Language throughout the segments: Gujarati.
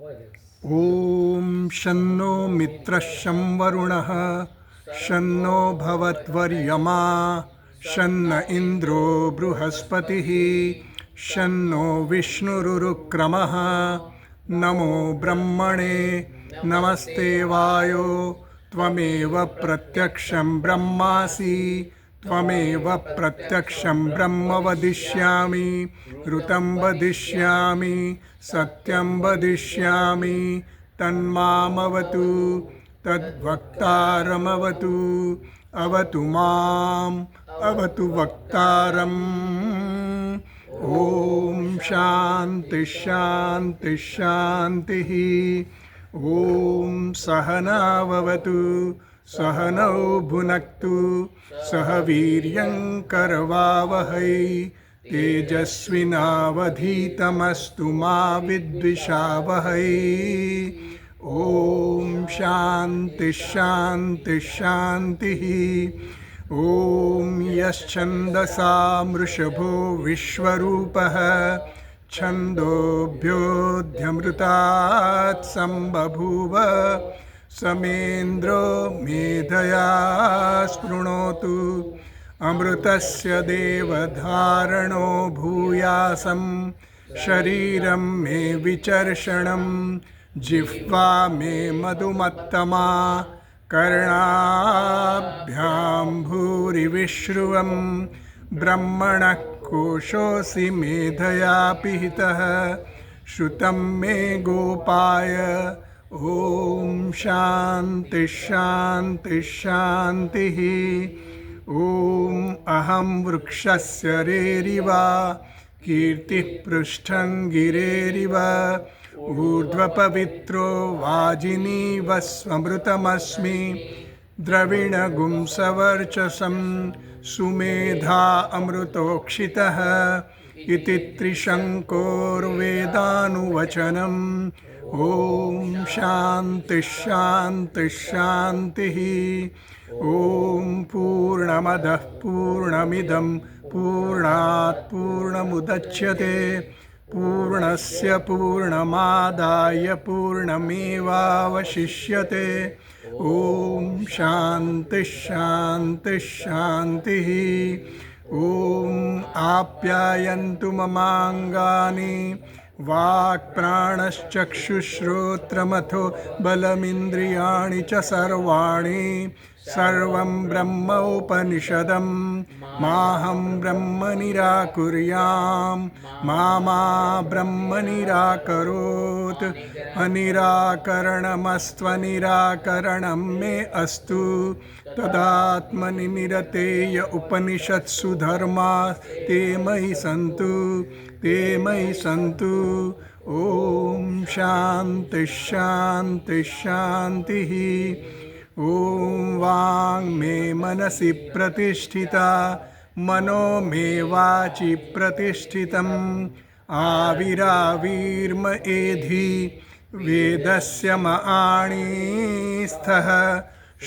ॐ शन्नो मित्रः शं वरुणः शन्नो भवत्वर्यमा शन्न इन्द्रो बृहस्पतिः शन्नो विष्णुरुक्रमः नमो ब्रह्मणे नमस्ते वायो त्वमेव प्रत्यक्षं ब्रह्मासि त्वमेव प्रत्यक्षं ब्रह्म वदिष्यामि ऋतं वदिष्यामि सत्यं वदिष्यामि तन्मामवतु तद्वक्तारमवतु अवतु माम् अवतु वक्तारम् ॐ शान्ति शान्ति शान्तिः ॐ सहनाववतु सहनौ भुनक्तु सह वीर्यं करवावहै तेजस्विनावधीतमस्तु मा विद्विषावहै ॐ शान्ति शान्ति शान्तिः ॐ यश्छन्दसा मृषभो विश्वरूपः छन्दोभ्योऽध्यमृतात् सम्बभूव समेन्द्रो मेधया स्पृणोतु अमृतस्य देवधारणो भूयासं शरीरं मे विचर्षणं जिह्वा मे मधुमत्तमा कर्णाभ्यां भूरिविश्रुवं ब्रह्मणः कोशोऽसि मेधया पिहितः श्रुतं मे गोपाय ॐ शान्ति शान्ति शान्तिः ॐ अहं वृक्षस्य रेरिव कीर्तिः पृष्ठं गिरेरिव ऊर्ध्वपवित्रो वाजिनीव स्वमृतमस्मि द्रविणगुंसवर्चसं सुमेधा अमृतोक्षितः इति त्रिशङ्कोर्वेदानुवचनम् ॐ शान्ति शान्ति शान्तिः ॐ पूर्णमदः पूर्णमिदं पूर्णात् पूर्णमुदच्यते पूर्णस्य पूर्णमादाय पूर्णमेवावशिष्यते ॐ शान्ति शान्ति शान्तिः ॐ आप्यायन्तु ममाङ्गानि वाक्प्राणश्चक्षुश्रोत्रमथो बलमिन्द्रियाणि च सर्वाणि सर्वं ब्रह्म उपनिषदं माहं ब्रह्म निराकुर्यां मा ब्रह्म निराकरोत् अनिराकरणमस्त्वनिराकरणं मे अस्तु तदात्मनि निरतेय उपनिषत्सु धर्मा ते मयि सन्तु ॐ शान्ति शान्ति शान्तिः ॐ वाङ् मे मनसि प्रतिष्ठिता मनो मे वाचि प्रतिष्ठितम् आविराविर्म एधि वेदस्य मआणीस्थः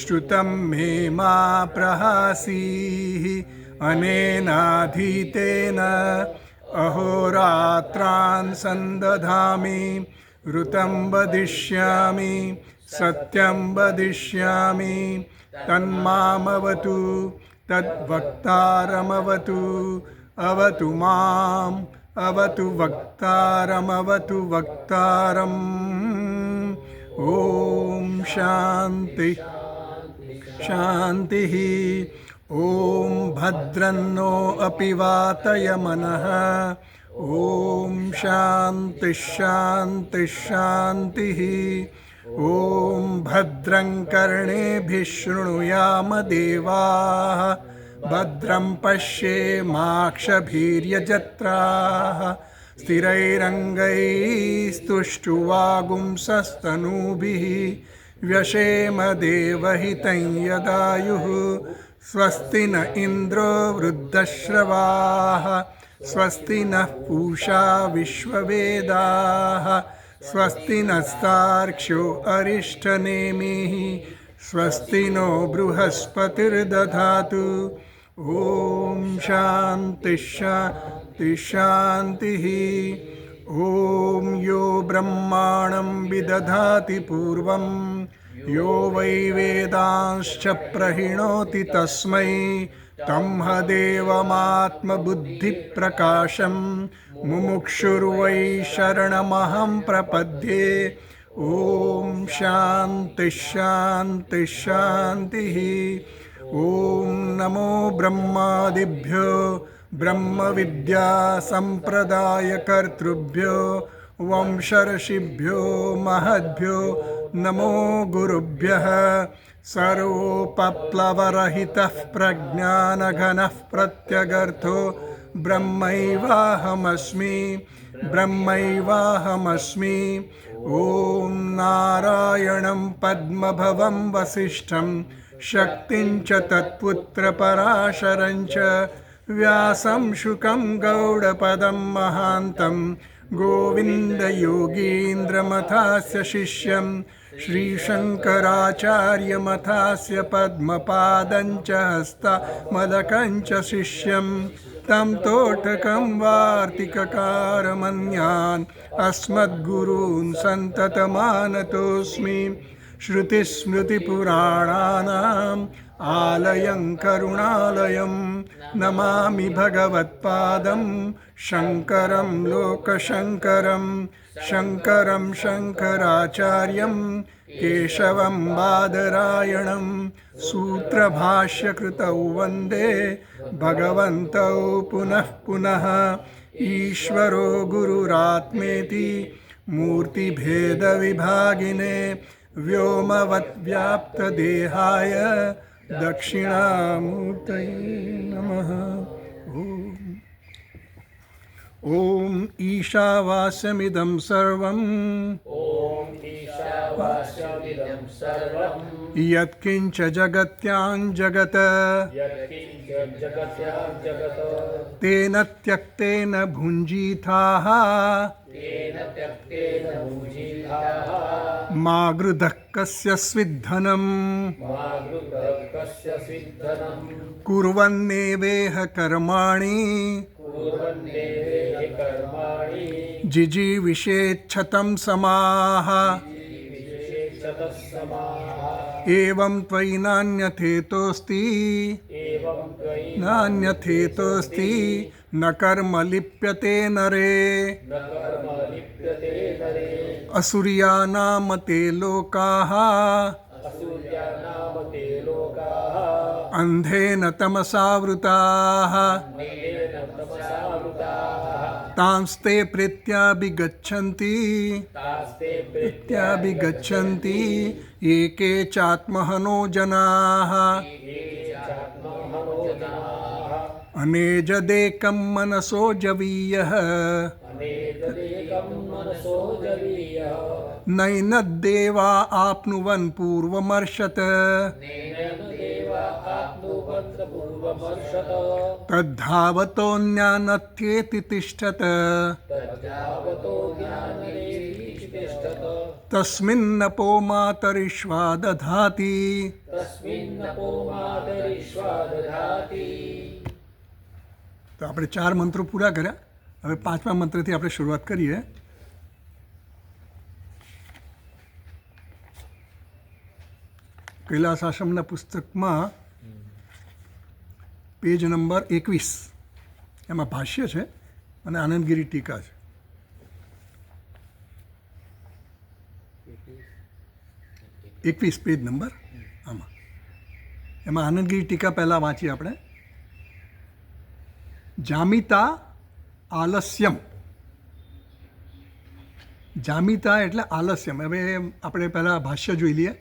श्रुतं मे मा प्रहासीः अनेनाधीतेन अहोरात्रान् सन्दधामि ऋतं वदिष्यामि सत्यं वदिष्यामि तन्मामवतु तद्वक्तारमवतु अवतु माम् अवतु वक्तारमवतु वक्तारम् ॐ शान्ति शान्तिः ॐ भद्रन्नो अपि वातयमनः ॐ शान्ति शान्ति शान्तिः ॐ भद्रं कर्णेभिः शृणुयाम देवाः भद्रं पश्येमाक्षभिर्यजत्राः स्थिरैरङ्गैस्तुष्टुवागुंसस्तनूभिः व्यशेम देवहितं यदायुः स्वस्ति न इन्द्रो वृद्धश्रवाः स्वस्ति नः पूषा विश्ववेदाः स्वस्ति नस्तार्क्ष्यो अरिष्ठनेमिः स्वस्ति नो बृहस्पतिर्दधातु ॐ शान्ति शान्ति शान्तिः ॐ यो ब्रह्माणं विदधाति पूर्वं यो वै वेदांश्च प्रहिणोति तस्मै तंहदेवमात्मबुद्धिप्रकाशं मुमुक्षुर्वै शरणमहं प्रपद्ये। ॐ शान्ति शान्ति शान्तिः। ॐ नमो ब्रह्मादिभ्यो ब्रह्मविद्या संप्रदायकर्तृभ्यो वंशर्षिभ्यो महद्भ्यो नमो गुरुभ्यः। सर्वोपप्लवरहितः प्रज्ञानघनः प्रत्यगर्थो ब्रह्मैवाहमस्मि ब्रह्मैवाहमस्मि। ॐ नारायणं पद्मभवं वसिष्ठं शक्तिं च तत्पुत्रपराशरं च व्यासं शुकं गौडपदं महान्तं गोविन्दयोगीन्द्रमथास्य शिष्यं श्रीशङ्कराचार्यमथास्य पद्मपादं च हस्तमलकं च शिष्यं तं तोटकं वार्तिककारमन्यान् अस्मद्गुरून् सन्ततमानतोऽस्मि। श्रुतिस्मृतिपुराणानाम् आलयं करुणालयं नमामि भगवत्पादं शङ्करं लोकशङ्करं शङ्करं शङ्कराचार्यं केशवं बादरायणं सूत्रभाष्यकृतौ वन्दे भगवन्तौ पुनः पुनः। ईश्वरो गुरुरात्मेति मूर्तिभेदविभागिने व्योमवद्व्याप्तदेहाय दक्षिणामूर्तये नमः। ॐ ईशावास्यमिदं सर्वम् यत्किञ्च जगत्यां जगत् तेन त्यक्तेन भुञ्जीथाः मा गृधः कस्य स्विद्धनम् कुर्वन्नेवेह कर्माणि जिजीविषेच्छतं समाः। एवं त्वयि नान्यथेतोऽस्ति न कर्म लिप्यते नरे। असुर्या नाम ते लोकाः अन्धेन तमसावृताः तांस्ते प्रीत्याभिगच्छन्ति एके चात्महनो जनाः। अनेजदेकं मनसो जवीयः नैनद्देवा आप्नुवन् पूर्वमर्षत् तद्धावतोऽन्यानथ्येति तिष्ठत् तस्मिन्नपो मातरिश्वा दधाति। તો આપણે 4 મંત્રો પૂરા કર્યા. હવે 5મા મંત્રથી આપણે શરૂઆત કરીએ. કૈલાસ આશ્રમના પુસ્તકમાં પેજ નંબર 21 એમાં ભાષ્ય છે અને આનંદગીરી ટીકા છે. 21 પેજ નંબર આમાં એમાં આનંદગીરી ટીકા પહેલાં વાંચીએ આપણે. જામિતા આલસ્યમ. જામિતા એટલે આલસ્યમ. હવે આપણે પહેલાં ભાષ્ય જોઈ લઈએ.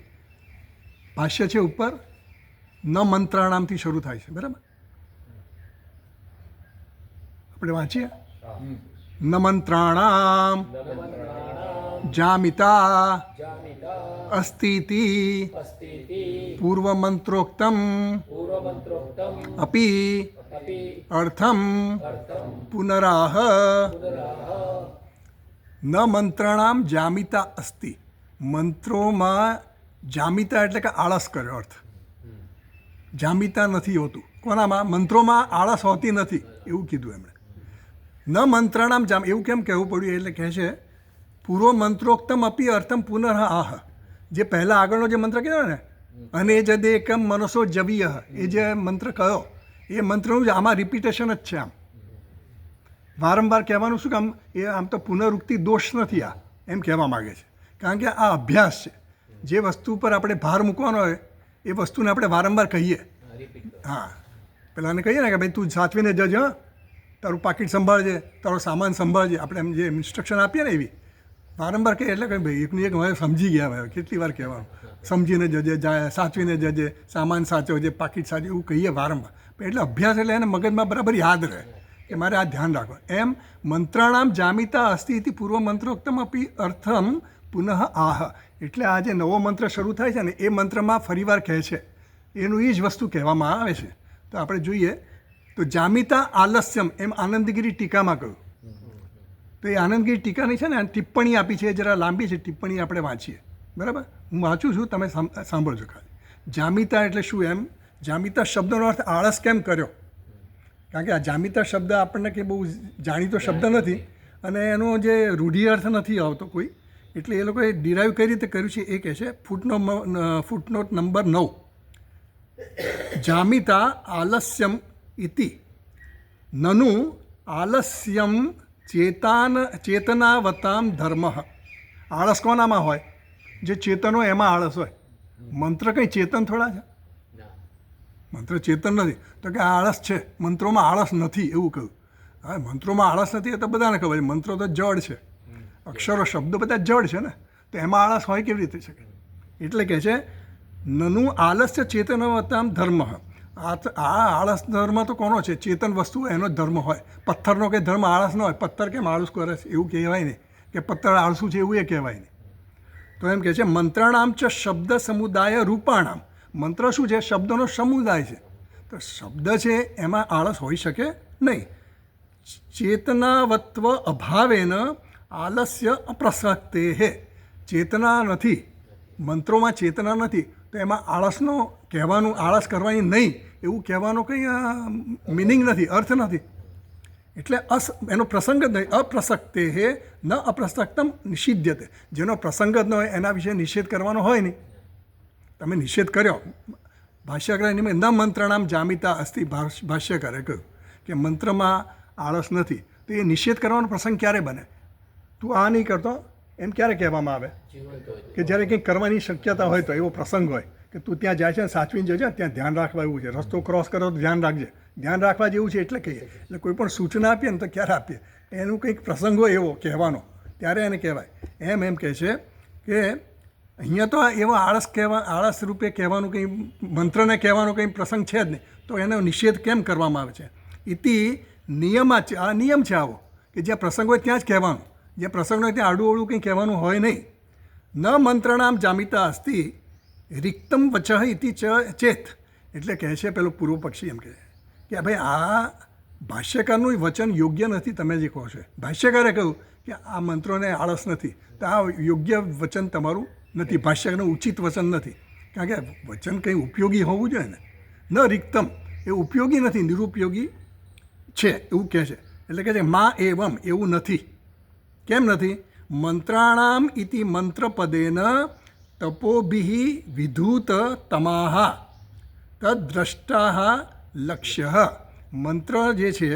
ભાષ્ય છે ઉપર ન મંત્રાણામથી શરૂ થાય છે, બરાબર? આપણે વાંચીએ. ન મંત્રાણામ જામિતા अस्तीति पूर्वमंत्रोक्तम अपि अर्थम पुनराह न मंत्रणाम जामिता अस्ति. મંત્રોમાં જામિતા એટલે કે આળસ કર્યો અર્થ. જામિતા નથી હોતું કોનામાં? મંત્રોમાં આળસ હોતી નથી એવું કીધું એમણે. ન મંત્રાણામ જામ એવું કેમ કહેવું પડ્યું એટલે કહે છે પૂર્વ મંત્રોક્તમ અપી અર્થમ પુનઃ આહ, જે પહેલાં આગળનો જે મંત્ર કહેવાય ને અને જદે એકમ મનસો જવીય, એ જે મંત્ર કયો એ મંત્રનું જ આમાં રિપીટેશન જ છે. આમ વારંવાર કહેવાનું શું કામ, એ આમ તો પુનરુક્તિ દોષ નથી આ, એમ કહેવા માગે છે. કારણ કે આ અભ્યાસ છે, જે વસ્તુ પર આપણે ભાર મૂકવાનો હોય એ વસ્તુને આપણે વારંવાર કહીએ. હા, પેલાને કહીએ ને કે ભાઈ તું સાચવીને જજ, હા, તારું પાકીટ સંભાળજે, તારો સામાન સંભાળજે, આપણે એમ જે ઇન્સ્ટ્રક્શન આપીએ ને એવી વારંવાર કહીએ એટલે કંઈ ભાઈ એકનું એક હવે સમજી ગયા ભાઈ, કેટલી વાર કહેવાનું, સમજીને જજે, જાય સાચવીને જજે, સામાન સાચવજે, પાકીટ સાચવે, એવું કહીએ વારંવાર. એટલે અભ્યાસ એટલે એને મગજમાં બરાબર યાદ રહે કે મારે આ ધ્યાન રાખો. એમ મંત્રાણામ જામિતા અસ્તિ ઇતિ પૂર્વ મંત્રોક્તમ અપી અર્થમ પુનઃ આહ, એટલે આ જે નવો મંત્ર શરૂ થાય છે ને એ મંત્રમાં ફરીવાર કહે છે, એનું એ જ વસ્તુ કહેવામાં આવે છે. તો આપણે જોઈએ તો જામિતા આલસ્યમ એમ આનંદગીરી ટીકામાં કહ્યું. તો એ આનંદગીરી ટીકાની છે ને ટિપ્પણી આપી છે, જરા લાંબી છે ટિપ્પણી, આપણે વાંચીએ. બરાબર, હું વાંચું છું, તમે સાંભળજો ખાલી. જામિતા એટલે શું? એમ જામિતા શબ્દનો અર્થ આળસ કેમ કર્યો? કારણ કે આ જામિતા શબ્દ આપણને કંઈ બહુ જાણીતો શબ્દ નથી અને એનો જે રૂઢિ અર્થ નથી આવતો કોઈ, એટલે એ લોકોએ ડિરાઈવ કઈ રીતે કર્યું છે એ કહે છે. ફૂટનોટ નંબર 9, જામિતા આલસ્યમ ઇતિ નનુ આલસ્યમ ચેતનાવતામ ધર્મ. આળસ કોનામાં હોય? જે ચેતન હોય એમાં આળસ હોય. મંત્ર કંઈ ચેતન થોડા છે? મંત્ર ચેતન નથી. તો કે આળસ છે, મંત્રોમાં આળસ નથી એવું કહ્યું. હા, મંત્રોમાં આળસ નથી એ તો બધાને ખબર છે. મંત્રો તો જડ છે, અક્ષરો શબ્દો બધા જડ છે ને, તો એમાં આળસ હોય કેવી રીતે શકે? એટલે કહે છે નનુ આલસ્ય ચેતનવતામ ધર્મ. આ આળસ ધર્મ તો કોનો છે? ચેતન વસ્તુ એનો જ ધર્મ હોય. પથ્થરનો કંઈ ધર્મ આળસ ન હોય. પથ્થર કેમ આળસ કરે છે એવું કહેવાય નહીં, કે પથ્થર આળસું છે એવું એ કહેવાય નહીં. તો એમ કહે છે મંત્રાણામ ચ શબ્દ સમુદાય રૂપાણામ. મંત્ર શું છે? શબ્દનો સમુદાય છે. તો શબ્દ છે એમાં આળસ હોઈ શકે નહીં. ચેતનાવત્વ અભાવેન આલસ્ય અપ્રસક્તે. ચેતના નથી, મંત્રોમાં ચેતના નથી, તો એમાં આળસનો કહેવાનું, આળસ કરવાની નહીં એવું કહેવાનો કંઈ મિનિંગ નથી, અર્થ નથી. એટલે એનો પ્રસંગ જ નહીં. અપ્રસક્તે હે ન અપ્રસક્તમ નિષિધ્યતે. જેનો પ્રસંગ જ ન હોય એના વિશે નિષેધ કરવાનો હોય નહીં. તમે નિષેધ કર્યો. ભાષ્યકારે ન મંત્રાણામ જામિતા અસ્તિ, ભાષ્યકારે કહ્યું કે મંત્રમાં આળસ નથી, તો એ નિષેધ કરવાનો પ્રસંગ ક્યારે બને? તું આ નહીં કરતો એમ ક્યારે કહેવામાં આવે? કે જ્યારે કંઈક કરવાની શક્યતા હોય તો, એવો પ્રસંગ હોય કે તું ત્યાં જાય છે ને સાચવીને જજે, ત્યાં ધ્યાન રાખવા એવું છે, રસ્તો ક્રોસ કરો તો ધ્યાન રાખજે, ધ્યાન રાખવા જેવું છે એટલે કહીએ. એટલે કોઈ પણ સૂચના આપીએ ને તો ક્યારે આપીએ? એનું કંઈક પ્રસંગ હોય એવો કહેવાનો, ત્યારે એને કહેવાય. એમ કહે છે કે અહીંયા તો એવો આળસ રૂપે કહેવાનું કંઈ, મંત્રને કહેવાનો કંઈ પ્રસંગ છે જ નહીં, તો એનો નિષેધ કેમ કરવામાં આવે છે? ઇતિ નિયમા છે, આ નિયમ છે આવો, કે જ્યાં પ્રસંગ હોય ત્યાં જ કહેવાનું, જે પ્રસંગ હોય ત્યાં આડું અવળું કંઈ કહેવાનું હોય નહીં. ન મંત્રણામ જામિતા અસ્તિ રિક્તમ વચઃ ઇતિ ચેત. એટલે કહે છે પેલો પૂર્વ પક્ષી એમ કહે કે ભાઈ આ ભાષ્યકારનું વચન યોગ્ય નથી, તમે જે કહો છો. ભાષ્યકારે કહ્યું કે આ મંત્રોને આળસ નથી, તો આ યોગ્ય વચન તમારું નથી, ભાષ્યકારનું ઉચિત વચન નથી. કારણ કે વચન કંઈ ઉપયોગી હોવું જોઈએ ને. ન રિક્તમ એ ઉપયોગી નથી, નિરુપયોગી છે એવું કહે છે. એટલે કહે છે મા એવમ, એવું નથી. કેમ નથી? મંત્રાણામ ઇતિ મંત્રપદેન તપોભિ વિધૂત તમાહ તદ્દ્રષ્ટા લક્ષ્ય. મંત્ર જે છે,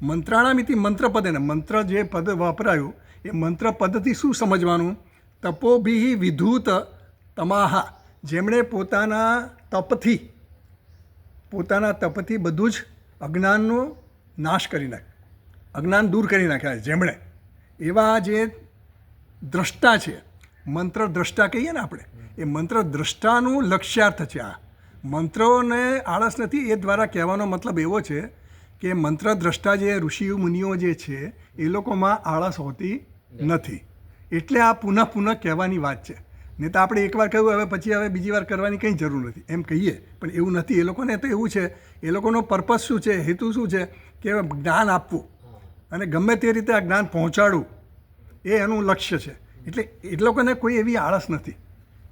મંત્રાણામ ઇતિ મંત્રપદેન, મંત્ર જે પદ વાપરાયું એ મંત્ર પદથી શું સમજવાનું? તપોભિ વિધૂત તમાહ, જેમણે પોતાના તપથી બધું જ અજ્ઞાનનો નાશ કરી નાખ્યો, અજ્ઞાન દૂર કરી નાખ્યા જેમણે, એવા જે દ્રષ્ટા છે, મંત્ર દ્રષ્ટા કહીએ ને આપણે, એ મંત્ર દ્રષ્ટાનું લક્ષ્યાર્થ છે. આ મંત્રોને આળસ નથી એ દ્વારા કહેવાનો મતલબ એવો છે કે મંત્ર દ્રષ્ટા જે ઋષિ મુનિઓ જે છે એ લોકોમાં આળસ હોતી નથી. એટલે આ પુનઃ કહેવાની વાત છે. નહીં તો આપણે એકવાર કહ્યું હવે પછી હવે બીજી વાર કરવાની કંઈ જરૂર નથી એમ કહીએ, પણ એવું નથી. એ લોકોને તો એવું છે, એ લોકોનો પર્પઝ શું છે, હેતુ શું છે કે જ્ઞાન આપવું અને ગમે તે રીતે આ જ્ઞાન પહોંચાડવું, એ એનું લક્ષ્ય છે. એટલે એ લોકોને કોઈ એવી આળસ નથી.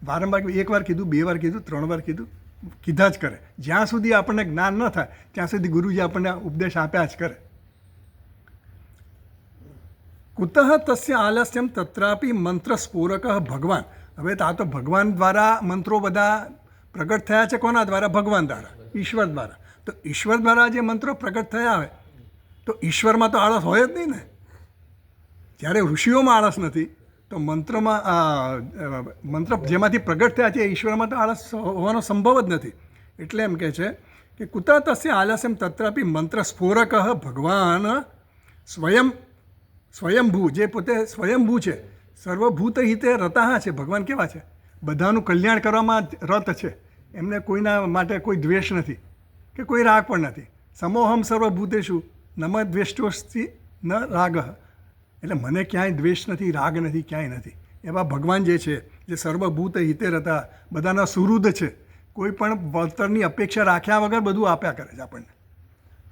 વારંવાર એકવાર કીધું, 2 વાર કીધું, 3 વાર કીધું, કીધા જ કરે. જ્યાં સુધી આપણને જ્ઞાન ન થાય ત્યાં સુધી ગુરુજી આપણને ઉપદેશ આપ્યા જ કરે. કુતઃ તસ્ય આલસ્યમ તત્રાપી મંત્રસ્ફોરક ભગવાન. હવે આ તો ભગવાન દ્વારા મંત્રો બધા પ્રગટ થયા છે. કોના દ્વારા? ભગવાન દ્વારા, ઈશ્વર દ્વારા. તો ઈશ્વર દ્વારા જે મંત્રો પ્રગટ થયા હોય તો ઈશ્વરમાં તો આળસ હોય જ નહીં ને. જ્યારે ઋષિઓમાં આળસ નથી તો મંત્ર જેમાંથી પ્રગટ થયા છે એ ઈશ્વરમાં તો આળસ હોવાનો સંભવ જ નથી. એટલે એમ કહે છે કે કુતઃ તસ્ય આલસ્યમ તત્રાપી મંત્રસ્ફોરક ભગવાન સ્વયંભૂ, જે પોતે સ્વયંભૂ છે, સર્વભૂત હિતે રતાહ છે. ભગવાન કેવા છે? બધાનું કલ્યાણ કરવામાં રત છે. એમને કોઈના માટે કોઈ દ્વેષ નથી કે કોઈ રાગ પણ નથી. સમોહમ સર્વભૂતેષુ નમ દ્વેષ્ટોસ્તિ ન રાગ. એટલે મને ક્યાંય દ્વેષ નથી, રાગ નથી, ક્યાંય નથી. એવા ભગવાન જે છે, જે સર્વભૂત હિતે રતા, બધાના સુહૃદ છે, કોઈ પણ વળતરની અપેક્ષા રાખ્યા વગર બધું આપ્યા કરે છે આપણને.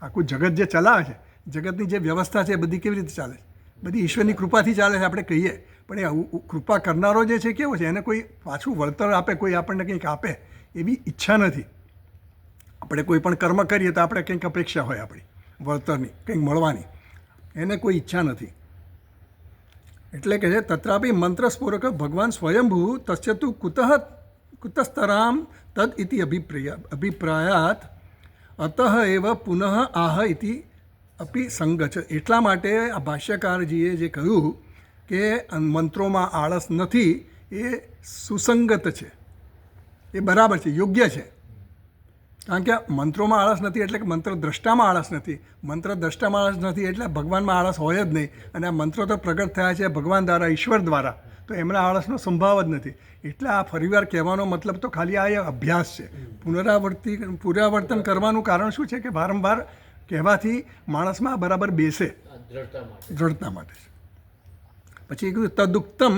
આખું જગત જે ચલાવે છે, જગતની જે વ્યવસ્થા છે એ બધી કેવી રીતે ચાલે છે? બધી ઈશ્વરની કૃપાથી ચાલે છે આપણે કહીએ, પણ એ કૃપા કરનારો જે છે કેવો છે? એને કોઈ પાછું વળતર આપે, કોઈ આપણને કંઈક આપે એવી ઈચ્છા નથી. આપણે કોઈ પણ કર્મ કરીએ તો આપણે કંઈક અપેક્ષા હોય આપણી વળતરની, કંઈક મળવાની. એને કોઈ ઈચ્છા નથી. એટલે કે છે તત્રાપી મંત્રસ્ફોરક ભગવાન સ્વયંભૂ તસ્ય તુ કુતસ્તરામ તદ ઇતિ અભિપ્રાયાત અતઃ એવ પુનઃ આહ ઇતિ અપી સંગચ. એટલા માટે આ ભાષ્યકારજીએ જે કહ્યું કે મંત્રોમાં આળસ નથી એ સુસંગત છે, એ બરાબર છે, યોગ્ય છે. કારણ કે મંત્રોમાં આળસ નથી એટલે કે મંત્ર દ્રષ્ટામાં આળસ નથી. મંત્ર દ્રષ્ટામાં આળસ નથી એટલે ભગવાનમાં આળસ હોય જ નહીં. અને આ મંત્રો તો પ્રગટ થયા છે ભગવાન દ્વારા, ઈશ્વર દ્વારા, તો એમના આળસનો સંભાવ જ નથી. એટલે આ ફરીવાર કહેવાનો મતલબ તો ખાલી આ અભ્યાસ છે. પુનરાવર્તન કરવાનું કારણ શું છે કે વારંવાર કહેવાથી માણસમાં બરાબર બેસે, દ્રઢતા માટે. પછી એ કીધું તદુક્તમ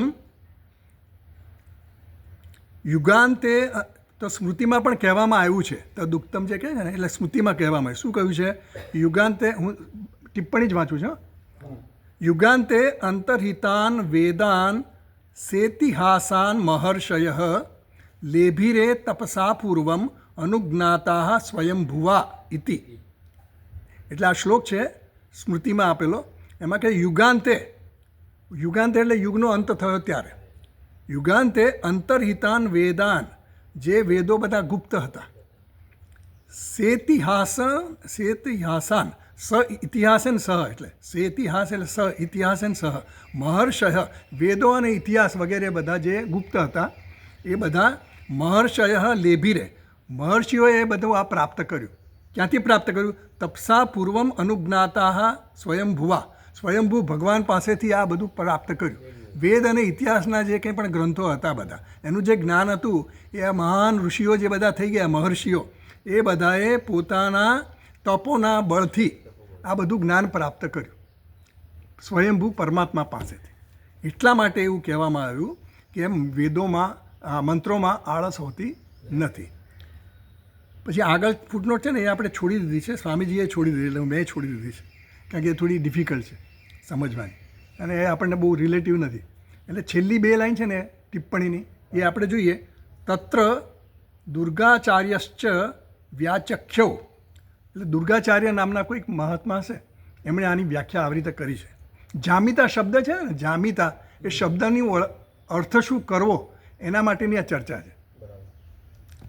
યુગાંતે. તો સ્મૃતિમાં પણ કહેવામાં આવ્યું છે, તદુક્તમ જે કહે છે ને એટલે સ્મૃતિમાં કહેવામાં આવ્યું. શું કહ્યું છે? યુગાંતે, હું ટિપ્પણી જ વાંચું છું. યુગાંતે અંતર્હિતાન વેદાન સેતિહાસાન મહર્ષય લેભિરે તપસા પૂર્વમ અનુજ્ઞાતા સ્વયંભુવા ઇતિ. એટલે આ શ્લોક છે સ્મૃતિમાં આપેલો. એમાં કે યુગાંતે, યુગાંતે એટલે યુગનો અંત થયો ત્યારે. યુગાંતે અંતર્હિતાન વેદાન, જે વેદો બધા ગુપ્ત હતા, સેતિહાસાન, સ ઇતિહાસન સહ, એટલે સેતિહાસ એટલે સ ઇતિહાસન સહ મહર્ષય, વેદો અને ઇતિહાસ વગેરે બધા જે ગુપ્ત હતા એ બધા મહર્ષય લેભિરે, મહર્ષિઓએ એ બધું આ પ્રાપ્ત કર્યું. ક્યાંથી પ્રાપ્ત કર્યું? તપસા પૂર્વમ અનુજ્ઞાતા સ્વયંભુવા, સ્વયંભૂ ભગવાન પાસેથી આ બધું પ્રાપ્ત કર્યું. વેદ અને ઇતિહાસના જે કંઈ પણ ગ્રંથો હતા બધા, એનું જે જ્ઞાન હતું એ આ મહાન ઋષિઓ જે બધા થઈ ગયા, મહર્ષિઓ, એ બધાએ પોતાના તપોના બળથી આ બધું જ્ઞાન પ્રાપ્ત કર્યું સ્વયંભૂ પરમાત્મા પાસેથી. એટલા માટે એવું કહેવામાં આવ્યું કે એમ વેદોમાં, મંત્રોમાં આળસ હોતી નથી. પછી આગળ ફૂટનોટ છે ને એ આપણે છોડી દીધી છે, સ્વામીજીએ છોડી દીધી, એટલે મેં છોડી દીધી છે, કારણ કે એ થોડી ડિફિકલ્ટ છે સમજવાની અને એ આપણને બહુ રિલેટિવ નથી. એટલે છેલ્લી બે લાઈન છે ને ટિપ્પણીની એ આપણે જોઈએ. તત્ર દુર્ગાચાર્યશ્ચ વ્યાચખ્યો, એટલે દુર્ગાચાર્ય નામના કોઈક મહાત્મા છે, એમણે આની વ્યાખ્યા આવી રીતે કરી છે. જામિતા શબ્દ છે ને, જામિતા એ શબ્દની અર્થ શું કરવો એના માટેની આ ચર્ચા છે.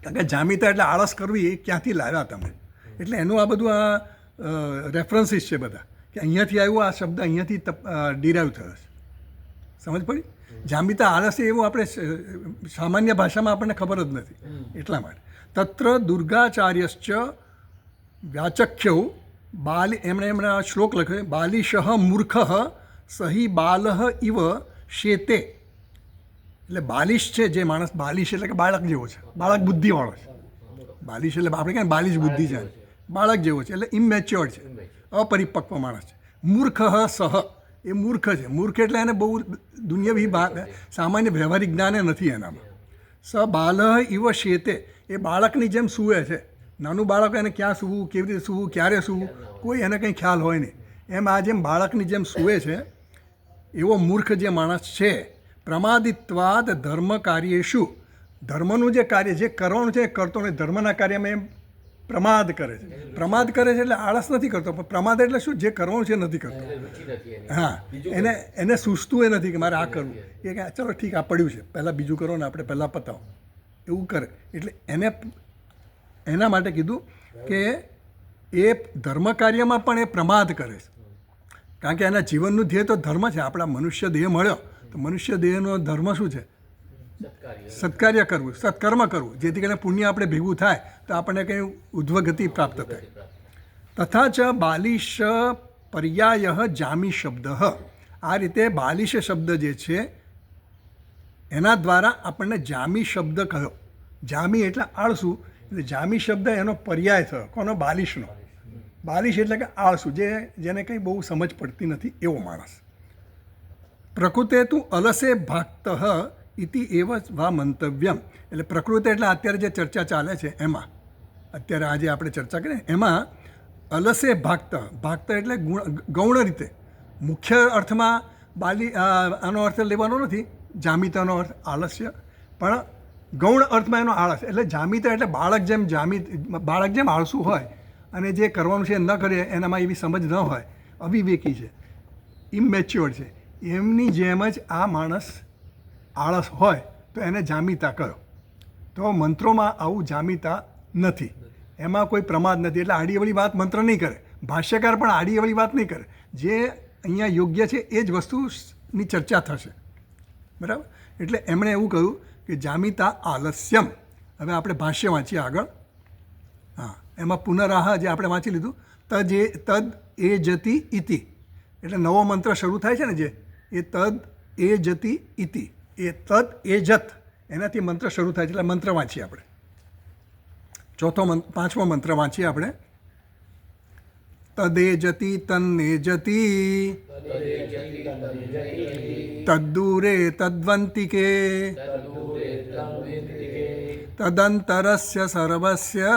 કારણ કે જામિતા એટલે આળસ કરવી, એ ક્યાંથી લાવ્યા તમે? એટલે એનું આ બધું આ રેફરન્સીસ છે બધા, કે અહીંયાથી આવ્યું આ શબ્દ, અહીંયાથી ડિરાઈવ થયો છે. સમજ પડી? જામિતા આળસ એવું આપણે સામાન્ય ભાષામાં આપણને ખબર જ નથી. એટલા માટે તત્ર દુર્ગાચાર્યશ્ચ વ્યાચખ્યૌ બાલી, એમણે આ શ્લોક લખ્યો, બાલિશઃ મૂર્ખ સહી બાલહ ઇવ શેતે. એટલે બાલિશ છે જે માણસ, બાલિશ એટલે કે બાળક જેવો છે, બાળક બુદ્ધિવાળો છે. બાલિશ એટલે આપણે કહે બાલિશ બુદ્ધિ છે, બાળક જેવો છે, એટલે ઇમેચ્યોર છે, અપરિપક્વ માણસ છે. મૂર્ખ સહ, એ મૂર્ખ છે. મૂર્ખ એટલે એને બહુ દુનિયાવી સામાન્ય વ્યવહારિક જ્ઞાને નથી એનામાં. સ બાલહ ઇવ શેતે, એ બાળકની જેમ સૂવે છે. નાનું બાળક એને ક્યાં સૂવું, કેવી રીતે સૂવું, ક્યારે સૂવું, કોઈ એને કંઈ ખ્યાલ હોય નહીં. એમ આ જેમ બાળકની જેમ સૂવે છે એવો મૂર્ખ જે માણસ છે. પ્રમાદિત્વાદ ધર્મ કાર્યેષુ, ધર્મનું જે કાર્ય જે કરવાનું છે એ કરતો નહીં, ધર્મના કાર્યમાં એમ પ્રમાદ કરે છે. પ્રમાદ કરે છે એટલે આળસ નથી કરતો, પણ પ્રમાદ એટલે શું? જે કરવાનું છે નથી કરતો. હા, એને સૂઝતું એ નથી કે મારે આ કરવું. એ કે ચલો ઠીક, આ પડ્યું છે, પહેલાં બીજું કરો ને આપણે પહેલાં પતાવો, એવું કરે. એટલે એના માટે કીધું કે એ ધર્મ કાર્યમાં પણ એ પ્રમાદ કરે છે. કારણ કે એના જીવનનું ધ્યેય તો ધર્મ છે. આપણા મનુષ્ય દેહ મળ્યો તો મનુષ્ય દેહનો ધર્મ શું છે? સત્કાર્ય કરવું, સત્કર્મ કરવું, જેથી કરીને પુણ્ય આપણે ભેગું થાય તો આપણને કંઈ ઉધ્વગતિ પ્રાપ્ત થાય. તથા ચ બાલિશ પર્યાય જામી શબ્દ. આ રીતે બાલિશ શબ્દ જે છે એના દ્વારા આપણને જામી શબ્દ કહ્યો. જામી એટલે આળસુ, એટલે જામી શબ્દ એનો પર્યાય થયો. કોનો? બાલિશનો. બાલિશ એટલે કે આળસુ, જેને કંઈ બહુ સમજ પડતી નથી એવો માણસ. પ્રકૃતે તું અલસે ભાક્ત ઇતિ એવ વા મંતવ્યમ. એટલે પ્રકૃતિ એટલે અત્યારે જે ચર્ચા ચાલે છે એમાં, અત્યારે આજે આપણે ચર્ચા કરીએ એમાં અલસે ભાક્ત. ભાક્ત એટલે ગૌણ રીતે. મુખ્ય અર્થમાં આનો અર્થ લેવાનો નથી, જામિતાનો અર્થ આળસ્ય, પણ ગૌણ અર્થમાં એનો આળસ. એટલે જામિતા એટલે બાળક જેમ આળસુ હોય અને જે કરવાનું છે એ ન કરે, એનામાં એવી સમજ ન હોય, અવિવેકી છે, ઇમેચ્યોર છે, એમની જેમ જ આ માણસ આળસ હોય તો એને જામિતા કહ્યો. તો મંત્રોમાં આવું જામિતા નથી, એમાં કોઈ પ્રમાદ નથી. એટલે આડીઅવળી વાત મંત્ર નહીં કરે. ભાષ્યકાર પણ આડીઅવળી વાત નહીં કરે. જે અહીંયા યોગ્ય છે એ જ વસ્તુની ચર્ચા થશે. બરાબર? એટલે એમણે એવું કહ્યું કે જામિતા આલસ્યમ. હવે આપણે ભાષ્ય વાંચીએ આગળ. હા, એમાં પુનરાહ જે આપણે વાંચી લીધું, તદ એ જતી ઇતિ. એટલે નવો મંત્ર શરૂ થાય છે ને, જે એ તદ એ જતી ઇતિ, એ તદ એ જત, એનાથી મંત્ર શરૂ થાય છે. એટલે મંત્ર વાંચીએ આપણે. પાંચમો મંત્ર વાંચીએ આપણે. તદે જતી તન્ને જતી તદ્દૂરે તદ્વંતિકે તદંતરસ્ય સર્વસ્ય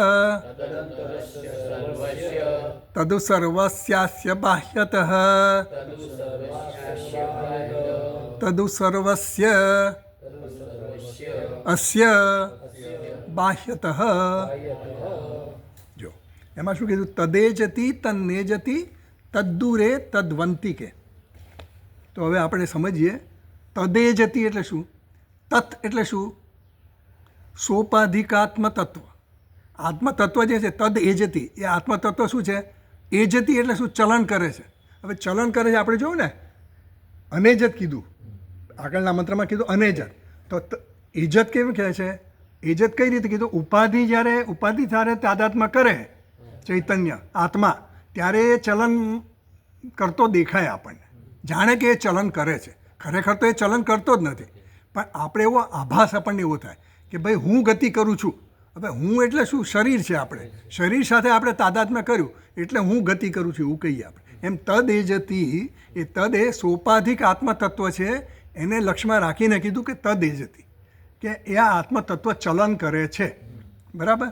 તદુ સર્વસ્યાસ્ય બાહ્યતઃ તદુ સર્વસ્ય અસ્ય બાહ્યતઃ. જો એમાં શું કીધું? તદે જતી તન્ને જતી તદ્દૂરે તદ્વંતિકે. તો હવે આપણે સમજીએ. તદે જતી એટલે શું? તત્ એટલે શું? સોપાધિકાત્મ તત્વ. આત્મતત્વ જે છે તદ એજતી, એ આત્મતત્વ શું છે? એજતી એટલે શું? ચલન કરે છે. હવે ચલન કરે છે આપણે જોયું ને, અનેજત કીધું, આગળના મંત્રમાં કીધું અનેજત. તો એજત કેવું કહે છે? એજત કઈ રીતે કીધું? ઉપાધિ જ્યારે તાદાત્મ્ય કરે ચૈતન્ય આત્મા, ત્યારે એ ચલન કરતો દેખાય આપણને, જાણે કે એ ચલન કરે છે. ખરેખર તો એ ચલન કરતો જ નથી, પણ આપણે એવો આભાસ આપણને એવો થાય કે ભાઈ હું ગતિ કરું છું. હવે હું એટલે શું? શરીર છે. આપણે શરીર સાથે આપણે તાદાત્મ્ય કર્યું એટલે હું ગતિ કરું છું એવું કહીએ આપણે. એમ તદ એ જતી, એ તદ એ સોપાધિક આત્મતત્વ છે, એને લક્ષ્યમાં રાખીને કીધું કે તદ એ જતી, કે એ આ આત્મતત્વ ચલન કરે છે. બરાબર?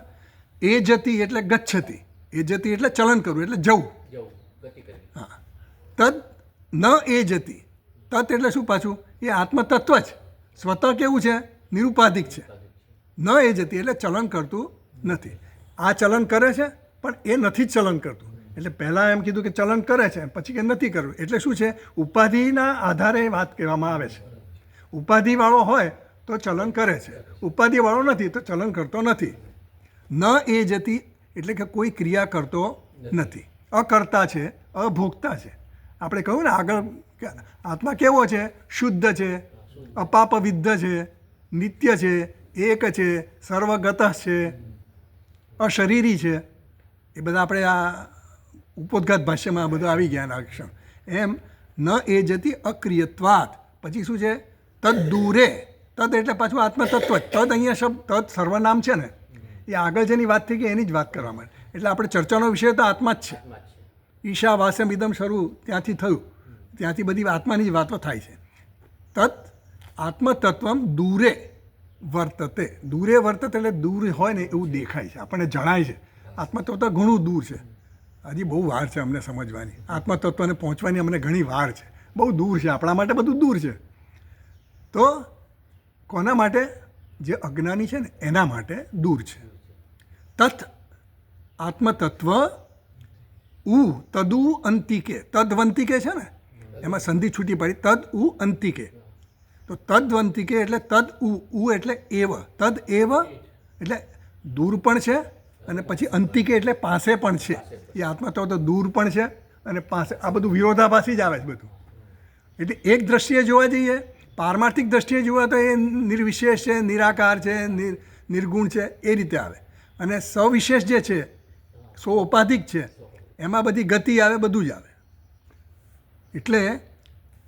એ જતી એટલે ગચ્છતી, એ જતી એટલે ચલન કરવું, એટલે જવું. હા, તદ ન એ જતી. તત એટલે શું પાછું? એ આત્મતત્વ જ સ્વતઃ કેવું છે? નિરુપાધિક છે. ન એ જતી એટલે ચલન કરતું નથી. આ ચલન કરે છે પણ એ નથી ચલન કરતું. એટલે પહેલાં એમ કીધું કે ચલન કરે છે, પછી કે નથી કરવું. એટલે શું છે? ઉપાધિના આધારે વાત કહેવામાં આવે છે. ઉપાધિવાળો હોય તો ચલન કરે છે, ઉપાધિવાળો નથી તો ચલન કરતો નથી. ન એ જતી એટલે કે કોઈ ક્રિયા કરતો નથી, અકર્તા છે, અભોગતા છે. આપણે કહ્યું ને આગળ કે આત્મા કેવો છે? શુદ્ધ છે, અપાપવિદ્ધ છે, નિત્ય છે, એક છે, સર્વગત છે, અશરીરી છે. એ બધા આપણે આ ઉપોદ્ઘાત ભાષ્યમાં આ બધું આવી ગયા લક્ષણ. એમ ન એ જતી અક્રિયત્વાત. પછી શું છે? તદ દૂરે. તદ એટલે પાછું આત્મતત્વ જ. તદ અહીંયા શબ્દ તદ સર્વનામ છે ને, એ આગળ જેની વાત થઈ ગઈ એની જ વાત કરવા માટે. એટલે આપણે ચર્ચાનો વિષય તો આત્મા જ છે. ઈશા વાસ્યમ ઇદમ શરૂ ત્યાંથી થયું, ત્યાંથી બધી આત્માની જ વાતો થાય છે. તત આત્મતત્વમ દૂરે વર્તતે. દૂરે વર્તતે એટલે દૂર હોય ને એવું દેખાય છે, આપણને જણાય છે. આત્મતત્વ ઘણું દૂર છે, હજી બહુ વાર છે અમને સમજવાની. આત્મતત્વને પહોંચવાની અમને ઘણી વાર છે, બહુ દૂર છે, આપણા માટે બધું દૂર છે. તો કોના માટે? જે અજ્ઞાની છે ને એના માટે દૂર છે. તથ આત્મતત્વ ઉ તદુ અંતિકે, તદ્વંતિકે છે ને, એમાં સંધિ છૂટી પડી, તદ ઉ અંતિકે. તો તદ્વંતિકે એટલે તદ ઉ એટલે એવ, તદ એવ એટલે દૂર પણ છે, અને પછી અંતિકે એટલે પાસે પણ છે. એ આત્મતત્વ તો દૂર પણ છે અને પાસે, આ બધું વિરોધાભાસી જ આવે છે બધું. એટલે એક દ્રષ્ટિએ જોવા જઈએ, પારમાર્થિક દ્રષ્ટિએ જોવા તો એ નિર્વિશેષ છે, નિરાકાર છે, નિર્ગુણ છે, એ રીતે આવે. અને સવિશેષ જે છે, સ્વોપાધિક છે, એમાં બધી ગતિ આવે, બધું જ આવે. એટલે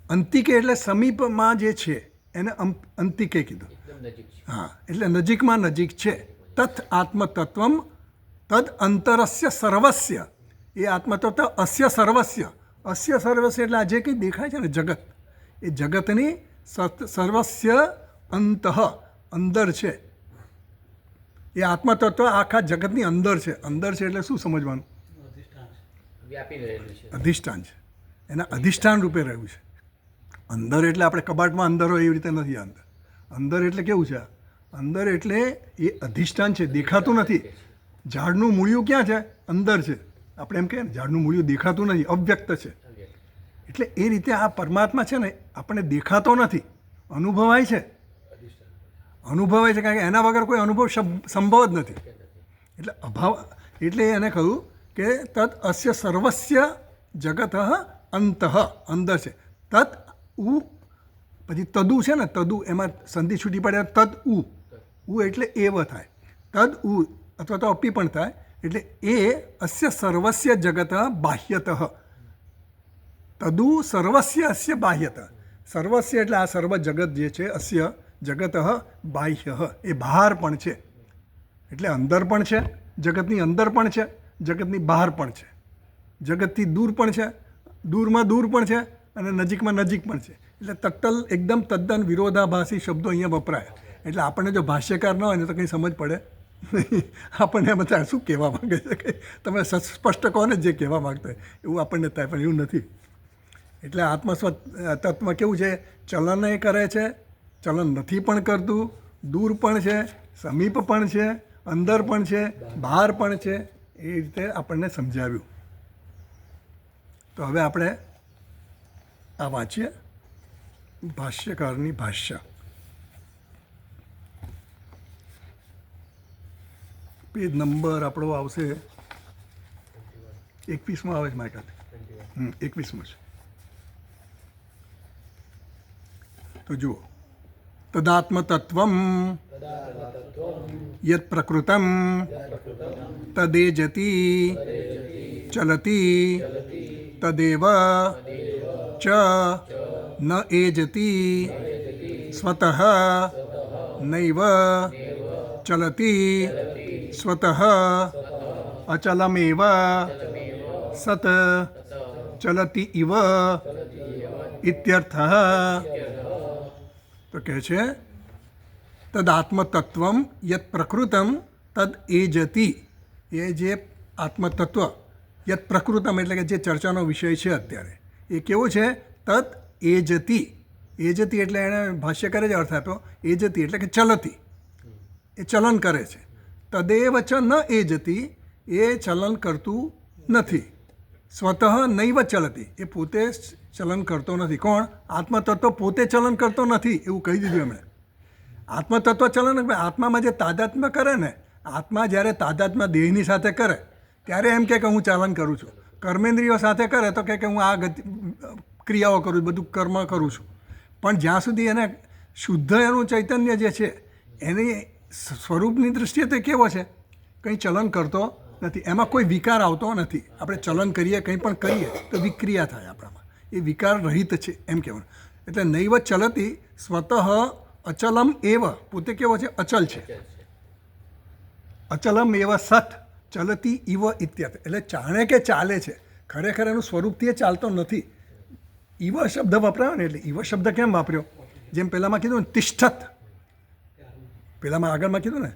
અંતિકે એટલે સમીપમાં જે છે એને અંતિકે કીધું. હા, એટલે નજીકમાં નજીક છે. તથ આત્મતત્વમ તદ અંતરસ્ય સર્વસ્ય, એ આત્મતત્વ અસ્ય સર્વસ્ય, અસ્ય સર્વસ્ય એટલે આ જે કંઈ દેખાય છે ને જગત, એ જગતની સર્વસ્ય અંતઃ, અંદર છે. એ આત્મતત્વ આખા જગતની અંદર છે. અંદર છે એટલે શું સમજવાનું? અધિષ્ઠાન છે, એના અધિષ્ઠાન રૂપે રહ્યું છે. અંદર એટલે આપણે કબાટમાં અંદર હોય એવી રીતે નથી. અંદર અંદર એટલે કેવું છે? અંદર એટલે એ અધિષ્ઠાન છે, દેખાતું નથી. ઝાડનું મૂળિયું ક્યાં છે? અંદર છે. આપણે એમ કહીએ ને ઝાડનું મૂળિયું દેખાતું નથી, અવ્યક્ત છે. એટલે એ રીતે આ પરમાત્મા છે ને આપણને દેખાતો નથી, અનુભવાય છે. અનુભવાય છે કારણ કે એના વગર કોઈ અનુભવ સંભવ જ નથી. એટલે અભાવ, એટલે એને કહ્યું કે તદ અસ્ય સર્વસ્ય જગત અંતઃ, અંદર છે. તદ ઉ, પછી તદુ છે ને, તદુ એમાં સંધિ છૂટી પડે, તદ ઉ એટલે એવ થાય. તદ ઉ અથવા તો અપી પણ થાય. એટલે એ અસ્ય સર્વસ્ય જગત બાહ્યતઃ, તદુ સર્વસ્ય અસ્ય બાહ્યતઃ. સર્વસ્ય એટલે આ સર્વ જગત જે છે, અસ્ય જગત બાહ્ય, એ બહાર પણ છે. એટલે અંદર પણ છે, જગતની અંદર પણ છે, જગતની બહાર પણ છે, જગતથી દૂર પણ છે, દૂરમાં દૂર પણ છે, અને નજીકમાં નજીક પણ છે. એટલે તટ્ટલ એકદમ તદ્દન વિરોધાભાસી શબ્દો અહીંયા વપરાય. એટલે આપણને જો ભાષ્યકાર ન હોય ને તો કંઈ સમજ પડે નહીં. આપણને એમ થાય શું કહેવા માગે છે, કે તમે સ્પષ્ટ કહો ને જે કહેવા માગતા હોય એવું આપણને થાય, પણ એવું નથી. એટલે આત્મસ્વ તત્વ કેવું છે? ચલન એ કરે છે, ચલન નથી પણ કરતું, દૂર પણ છે, સમીપ પણ છે, અંદર પણ છે, બહાર પણ છે. એ રીતે આપણને સમજાવ્યું. તો હવે આપણે આ વાંચીએ ભાષ્યકારની ભાષ્ય. પેજ નંબર આપણો આવશે 21માં આવે છે મારી ખાતે. 21માં છે. તો જુઓ, તદાત્મતત્વમ યત પ્રકૃતમ તદેજતી ચલતી તદેવ ચ ન એજતી સ્વતઃ નૈવ ચલતી સ્વતઃ અચલમેવ સત ચલતી ઇવ ઇત્યર્થઃ. તો કહે છે તદાત્મતત્વમ યત પ્રકૃતમ તદ એજતી, એ જે આત્મતત્વ, યત પ્રકૃતમ એટલે કે જે ચર્ચાનો વિષય છે અત્યારે, એ કેવો છે? તદ એજતી. એજતી એટલે એણે ભાષ્યકારે જ અર્થ આપ્યો. એજતી એટલે કે ચલતી, એ ચલન કરે છે. તદેવ ચ ન એજતી, એ ચલન કરતું નથી. સ્વતઃ નૈવ ચલતી, એ પોતે ચલન કરતો નથી. કોણ? આત્મતત્વ પોતે ચલન કરતો નથી, એવું કહી દીધું એમણે. આત્મતત્વ ચલન, આત્મામાં જે તાદાત્મ્ય કરે ને, આત્મા જ્યારે તાદાત્મ્ય દેહની સાથે કરે ત્યારે એમ કે હું ચાલન કરું છું. કર્મેન્દ્રિયો સાથે કરે તો કે હું આ ક્રિયાઓ કરું છું, બધું કર્મ કરું છું. પણ જ્યાં સુધી એને શુદ્ધ એનું ચૈતન્ય જે છે એની સ્વરૂપની દૃષ્ટિએ તે કેવો છે? કંઈ ચલન કરતો નથી, એમાં કોઈ વિકાર આવતો નથી. આપણે ચલન કરીએ, કંઈ પણ કરીએ તો વિક્રિયા થાય આપણામાં, એ વિકાર રહિત છે એમ કહેવાનું. એટલે નૈવ ચલતી સ્વતઃ અચલમ એવ, પોતે કેવો છે? અચલ છે. અચલમ એવ સત ચલતી ઇવ ઇત્યર્થ, એટલે જાણે કે ચાલે છે, ખરેખર એનું સ્વરૂપથી એ ચાલતો નથી. ઇવ શબ્દ વપરાયો ને, એટલે ઇવ શબ્દ કેમ વાપર્યો? જેમ પહેલાંમાં કીધું ને તિષ્ઠત, પહેલાંમાં આગળમાં કીધું ને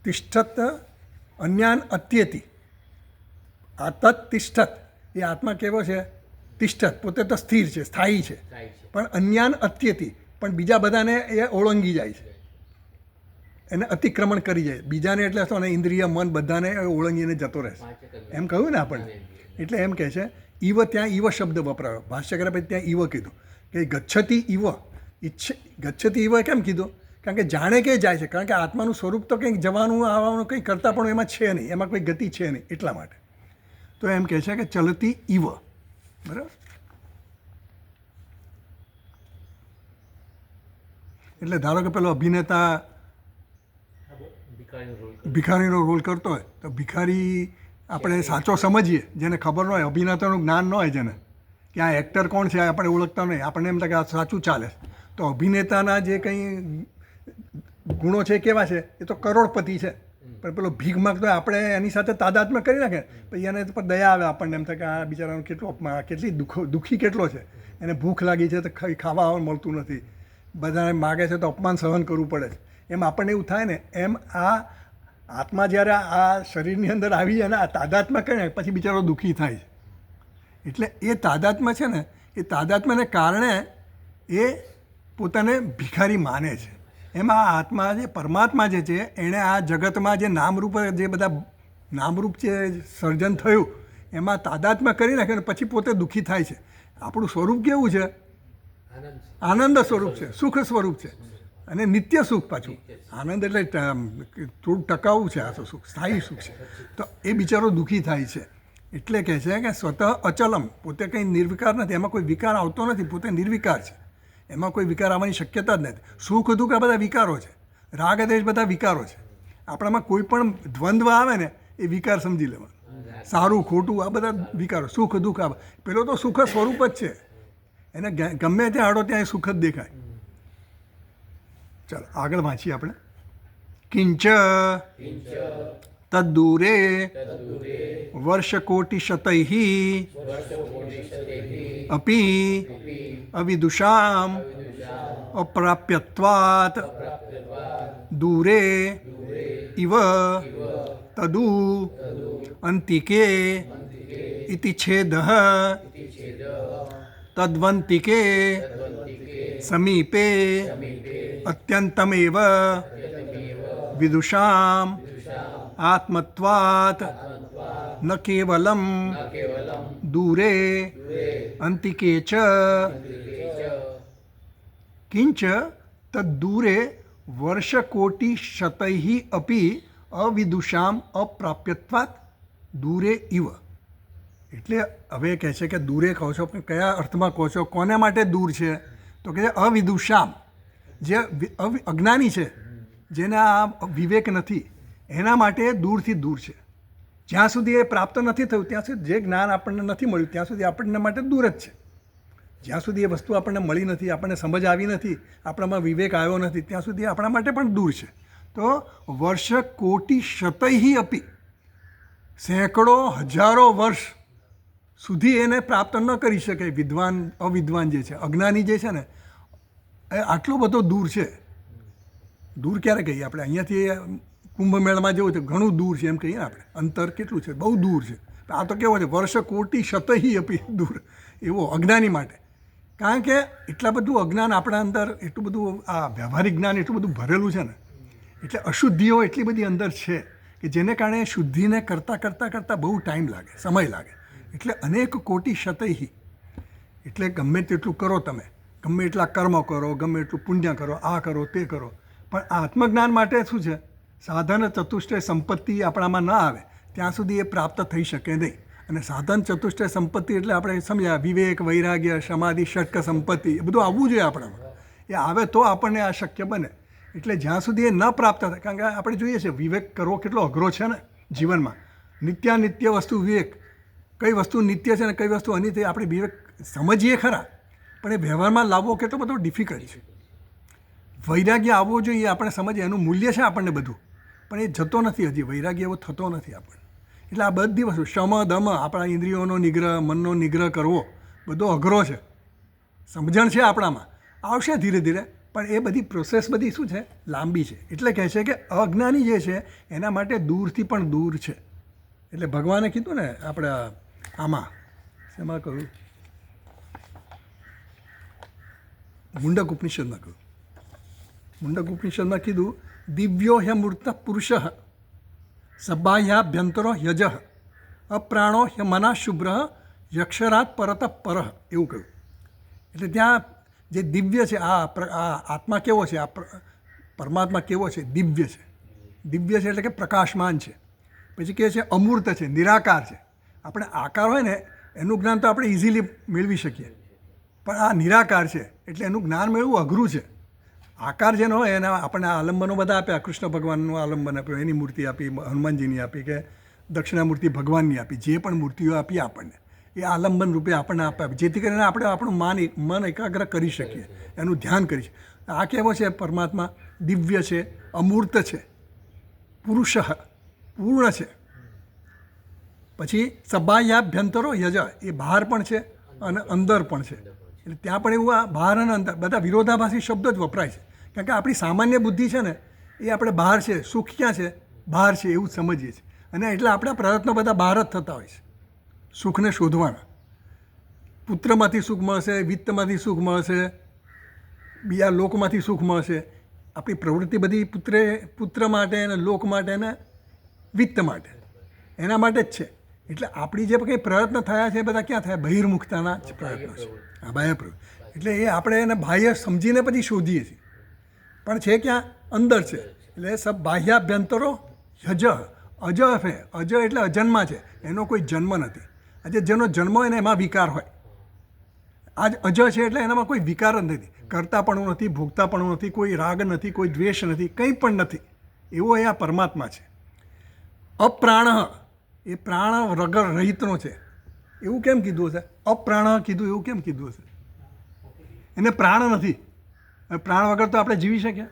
તિષ્ઠત અન્યાન અત્યેતિ, આ તત્ તિષ્ઠત, એ આત્મા કેવો છે? તિષ્ઠત, પોતે તો સ્થિર છે, સ્થાયી છે, પણ અન્યાન અત્યેતિ, પણ બીજા બધાને એ ઓળંગી જાય છે. એને અતિક્રમણ કરી જાય બીજાને, એટલે શું ને ઇન્દ્રિય મન બધાને ઓળંગીને જતો રહેશે એમ કહ્યું ને આપણને. એટલે એમ કહે છે ઈવ, ત્યાં ઈવ શબ્દ વપરાયો ભાષ્યકરે, પછી ત્યાં ઈવ કીધું કે ગચ્છતી ઈવ ગચ્છતી ઈવ કેમ કીધું? કારણ કે જાણે કે જાય છે, કારણ કે આત્માનું સ્વરૂપ તો કંઈક જવાનું આવવાનું કંઈ કરતા પણ એમાં છે નહીં, એમાં કોઈ ગતિ છે નહીં, એટલા માટે તો એમ કહે છે કે ચલતી ઈવ. બરાબર. એટલે ધારો કે પેલો અભિનેતા ભિખારીનો રોલ કરતો હોય તો ભિખારી આપણે સાચો સમજીએ, જેને ખબર ન હોય, અભિનેતાનું જ્ઞાન ન હોય, જેને કે આ એક્ટર કોણ છે આપણે ઓળખતા નહીં, આપણને એમ થાય કે આ સાચું ચાલે, તો અભિનેતાના જે કંઈ ગુણો છે કેવા છે એ તો કરોડપતિ છે, પણ પેલો ભીખ માગતો આપણે એની સાથે તાદાત્મ્ય કરી નાખે, પછી એને પર દયા આવે, આપણને એમ થાય કે આ બિચારાનો કેટલી દુઃખી કેટલો છે, એને ભૂખ લાગી છે તો ખાવા મળતું નથી, બધાને માગે છે તો અપમાન સહન કરવું પડે છે, એમ આપણને એવું થાય ને. એમ આ આત્મા જ્યારે આ શરીરની અંદર આવી જાય ને આ તાદાત્મ્ય કરે પછી બિચારો દુઃખી થાય છે. એટલે એ તાદાત્મ્ય છે ને, એ તાદાત્મ્યને કારણે એ પોતાને ભિખારી માને છે. એમાં આત્મા જે પરમાત્મા જે છે એણે આ જગતમાં જે નામરૂપ, જે બધા નામરૂપ જે સર્જન થયું એમાં તાદાત્મ્ય કરી નાખે ને પછી પોતે દુઃખી થાય છે. આપણું સ્વરૂપ કેવું છે? આનંદ સ્વરૂપ છે, સુખ સ્વરૂપ છે, અને નિત્ય સુખ પાછું. આનંદ એટલે થોડું ટકાઉ છે, આ તો સુખ સ્થાયી સુખ છે. તો એ બિચારો દુઃખી થાય છે. એટલે કહે છે કે સ્વતઃ અચલમ, પોતે કંઈ નિર્વિકાર નથી, એમાં કોઈ વિકાર આવતો નથી, પોતે નિર્વિકાર છે, એમાં કોઈ વિકાર આવવાની શક્યતા જ નથી. સુખ દુઃખ આ બધા વિકારો છે, રાગ દેશ બધા વિકારો છે. આપણામાં કોઈ પણ દ્વંદ્વ આવે ને એ વિકાર સમજી લેવાનું, સારું ખોટું આ બધા વિકારો, સુખ દુઃખ આ પેલો તો સુખ સ્વરૂપ જ છે, એને ગમે ત્યાં આડો ત્યાં સુખ જ દેખાય. ચાલો આગળ વાંચીએ આપણે. કિંચ તદ્દૂરે વર્ષકોટિશતૈઃ અપી અવિદુષામ અપ્રાપ્યત્વાત દૂરે ઇવ તદુ અંતિકે ઇતિ છેદઃ તદ્વંતિકે સમીપે અત્યંતમેવ વિદુષામ આત્મત્વાત ન કેવલમ દૂરે અંતિકે ચ કિંચ તદ્દૂરે વર્ષકોટિશતૈઃ અપી અવિદુષામ અપ્રાપ્યત્વાત દૂરે ઇવ. એટલે હવે કહે છે કે દૂરે કહો છો, પણ કયા અર્થમાં કહો છો, કોને માટે દૂર છે? તો કહે છે અવિદુષામ, જે અજ્ઞાની છે, જેને આ વિવેક નથી, એના માટે દૂરથી દૂર છે. જ્યાં સુધી એ પ્રાપ્ત નથી થયું ત્યાં સુધી, જે જ્ઞાન આપણને નથી મળ્યું ત્યાં સુધી આપણને માટે દૂર જ છે. જ્યાં સુધી એ વસ્તુ આપણને મળી નથી, આપણને સમજ આવી નથી, આપણામાં વિવેક આવ્યો નથી, ત્યાં સુધી આપણા માટે પણ દૂર છે. તો વર્ષ કોટિ શતૈઃ અપી, સેંકડો હજારો વર્ષ સુધી એને પ્રાપ્ત ન કરી શકે વિદ્વાન, અવિદ્વાન જે છે, અજ્ઞાની જે છે ને, એ આટલો બધો દૂર છે. દૂર ક્યારે કહીએ આપણે? અહીંયાથી કુંભમેળામાં જેવું છે ઘણું દૂર છે એમ કહીએ ને આપણે, અંતર કેટલું છે, બહુ દૂર છે. આ તો કેવો છે વર્ષ કોટિ શતૈઃ અપી દૂર, એવો અજ્ઞાની માટે. કારણ કે એટલા બધું અજ્ઞાન આપણા અંદર, એટલું બધું આ વ્યવહારિક જ્ઞાન એટલું બધું ભરેલું છે ને, એટલે અશુદ્ધિઓ એટલી બધી અંદર છે કે જેને કારણે શુદ્ધિને કરતાં કરતાં કરતાં બહુ ટાઈમ લાગે, સમય લાગે. એટલે અનેક કોટિ શતૈઃ, એટલે ગમે તેટલું કરો તમે, ગમે એટલા કર્મ કરો, ગમે એટલું પુણ્ય કરો, આ કરો તે કરો, પણ આત્મજ્ઞાન માટે શું છે? સાધન ચતુષ્ટય સંપત્તિ આપણામાં ના આવે ત્યાં સુધી એ પ્રાપ્ત થઈ શકે નહીં. અને સાધન ચતુષ્ટય સંપત્તિ એટલે આપણે સમજ્યા વિવેક, વૈરાગ્ય, સમાધિ, ષટ્ક સંપત્તિ, એ બધું આવવું જોઈએ આપણામાં. એ આવે તો આપણને આ શક્ય બને. એટલે જ્યાં સુધી એ ન પ્રાપ્ત થાય, કારણ કે આપણે જોઈએ છે વિવેક કરવો કેટલો અઘરો છે ને જીવનમાં. નિત્યાનિત્ય વસ્તુ વિવેક, કઈ વસ્તુ નિત્ય છે ને કઈ વસ્તુ અનિત્ય, આપણે વિવેક સમજીએ ખરા, પણ એ વ્યવહારમાં લાવવો કેટલો બધો ડિફિકલ્ટ છે. વૈરાગ્ય આવવો જોઈએ, આપણે સમજીએ એનું મૂલ્ય છે આપણને બધું, પણ એ જતો નથી હજી, વૈરાગ્ય એવો થતો નથી આપણને. એટલે આ બધી વસ્તુ શમ દમ, આપણા ઇન્દ્રિયોનો નિગ્રહ, મનનો નિગ્રહ કરવો બધો અઘરો છે. સમજણ છે આપણામાં, આવશે ધીરે ધીરે, પણ એ બધી પ્રોસેસ બધી શું છે? લાંબી છે. એટલે કહે છે કે અજ્ઞાની જે છે એના માટે દૂરથી પણ દૂર છે. એટલે ભગવાને કીધું ને આપણે આમાં શેમાં કહ્યું? મુંડક ઉપનિષદમાં કહ્યું મુંડક ઉપનિષદમાં કીધું દિવ્યો હ્યમૂર્ત પુરુષ સબાહ્યાભ્યંતરો યજ અપ્રાણો હ્યમના શુભ્ર યક્ષરાત પરત પર એવું કહ્યું. એટલે ત્યાં જે દિવ્ય છે આ આત્મા કેવો છે, આ પરમાત્મા કેવો છે, દિવ્ય છે. દિવ્ય છે એટલે કે પ્રકાશમાન છે. પછી કહે છે અમૂર્ત છે, નિરાકાર છે. આપણે આકાર હોય ને એનું જ્ઞાન તો આપણે ઇઝીલી મેળવી શકીએ, પણ આ નિરાકાર છે એટલે એનું જ્ઞાન મેળવવું અઘરું છે. આકાર જેનો હોય એના આપણને આલંબનો બધા આપ્યા, કૃષ્ણ ભગવાનનું આલંબન આપ્યું, એની મૂર્તિ આપી, હનુમાનજીની આપી કે દક્ષિણામૂર્તિ ભગવાનની આપી, જે પણ મૂર્તિઓ આપી આપણને એ આલંબન રૂપે આપણને આપ્યા, જેથી કરીને આપણે આપણું મન એકાગ્ર કરી શકીએ, એનું ધ્યાન કરી શકીએ. આ કેવો છે પરમાત્મા? દિવ્ય છે, અમૂર્ત છે, પુરુષ પૂર્ણ છે. પછી સબાહ્યાભ્યંતરો યજ, એ બહાર પણ છે અને અંદર પણ છે. એટલે ત્યાં પણ એવું આ બહાર અને અંદર બધા વિરોધાભાસી શબ્દ જ વપરાય છે. કારણ કે આપણી સામાન્ય બુદ્ધિ છે ને એ આપણે બહાર છે, સુખ ક્યાં છે, બહાર છે એવું જ સમજીએ છીએ. અને એટલે આપણા પ્રયત્નો બધા બહાર જ થતા હોય છે સુખને શોધવાના. પુત્રમાંથી સુખ મળશે, વિત્તમાંથી સુખ મળશે, બીજા લોકમાંથી સુખ મળશે. આપણી પ્રવૃત્તિ બધી પુત્ર માટે અને લોક માટે અને વિત્ત માટે, એના માટે જ છે. એટલે આપણી જે કંઈ પ્રયત્ન થયા છે એ બધા ક્યાં થયા? બહિર્મુખતાના જ પ્રયત્નો છે, આ બાહ્ય પ્રવૃત્તિ. એટલે એ આપણે એને બાહ્ય સમજીને પછી શોધીએ છીએ, પણ છે ક્યાં? અંદર છે. એટલે સબ બાહ્યાભ્યંતરો યજ, અજ છે. અજ એટલે અજન્મા છે, એનો કોઈ જન્મ નથી. આજે જેનો જન્મ હોય ને એમાં વિકાર હોય. આજ અજ છે એટલે એનામાં કોઈ વિકાર જ નથી, કરતાપણું નથી, ભોગતાપણું નથી, કોઈ રાગ નથી, કોઈ દ્વેષ નથી, કંઈ પણ નથી. એવો એ આ પરમાત્મા છે. અપ્રાણ, એ પ્રાણ વગર રહિતનો છે. એવું કેમ કીધું હશે? અપ્રાણ કીધું એવું કેમ કીધું હશે? એને પ્રાણ નથી. પ્રાણ વગર તો આપણે જીવી શકીએ?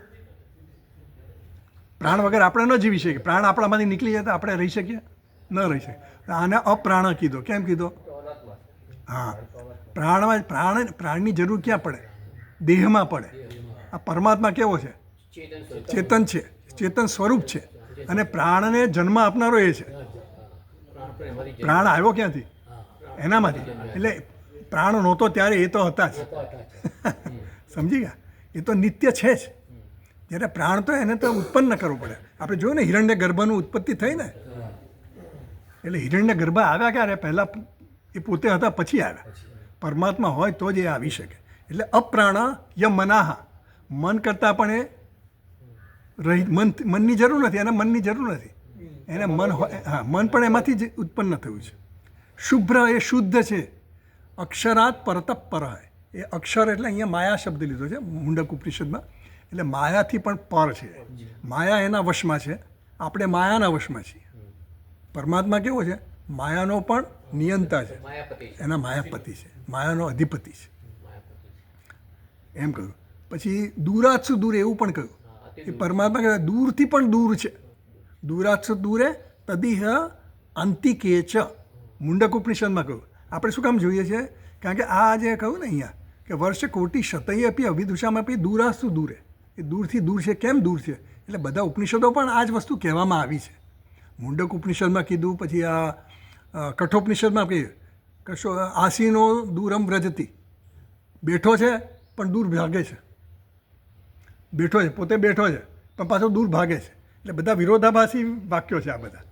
પ્રાણ વગર આપણે ન જીવી શકીએ. પ્રાણ આપણામાંથી નીકળી જાય તો આપણે રહી શકીએ? ન રહી શકીએ. આને અપ્રાણ કીધો. કેમ કીધો? હા, પ્રાણની જરૂર ક્યાં પડે? દેહમાં પડે. આ પરમાત્મા કેવો છે? ચેતન છે, ચેતન સ્વરૂપ છે. અને પ્રાણને જન્મ આપનારો એ છે. પ્રાણ આવ્યો ક્યાંથી? એનામાંથી. એટલે પ્રાણ નહોતો ત્યારે એ તો હતા જ. સમજી ગયા? એ તો નિત્ય છે જ. જ્યારે પ્રાણ તો એને તો ઉત્પન્ન કરવું પડે. આપણે જોયું ને હિરણ્ય ગર્ભનું ઉત્પત્તિ થઈ ને, એટલે હિરણ્ય ગર્ભ આવ્યા ક્યારે? પહેલાં એ પોતે હતા, પછી આવ્યા. પરમાત્મા હોય તો જ એ આવી શકે. એટલે અપ્રાણ મનાહ, મન કરતાં પણ એ રહી, મનની જરૂર નથી, એને મનની જરૂર નથી. એને મન હોય, હા, મન પણ એમાંથી જ ઉત્પન્ન થયું છે. શુભ્ર, એ શુદ્ધ છે. અક્ષરાત પરત પર, એ અક્ષર એટલે અહીંયા માયા શબ્દ લીધો છે મુંડક ઉપનિષદમાં. એટલે માયાથી પણ પર છે. માયા એના વશમાં છે, આપણે માયાના વશમાં છીએ. પરમાત્મા કેવો છે? માયાનો પણ નિયંતા છે, એના માયાપતિ છે, માયાનો અધિપતિ છે, એમ કહ્યું. પછી દૂરાત્સુ દૂર એવું પણ કહ્યું. એ પરમાત્મા કહેવાય દૂરથી પણ દૂર છે. દૂરાત્સુ દૂરે તદિહ અંતિકે ચ, મુંડક ઉપનિષદમાં કહ્યું. આપણે શું કામ જોઈએ છીએ? કારણ કે આ જે કહ્યું ને અહીંયા કે વર્ષ કોટી શતય આપી અવિદુષામાં આપી દૂરાસ્તુ દૂરે, એ દૂરથી દૂર છે. કેમ દૂર છે? એટલે બધા ઉપનિષદો પણ આ જ વસ્તુ કહેવામાં આવી છે. મુંડક ઉપનિષદમાં કીધું, પછી આ કઠોપનિષદમાં કહ્યું કશો આસીનો દૂરમ વ્રજતી, બેઠો છે પણ દૂર ભાગે છે. બેઠો છે, પોતે બેઠો છે પણ પાછો દૂર ભાગે છે. એટલે બધા વિરોધાભાસી વાક્યો છે આ બધા.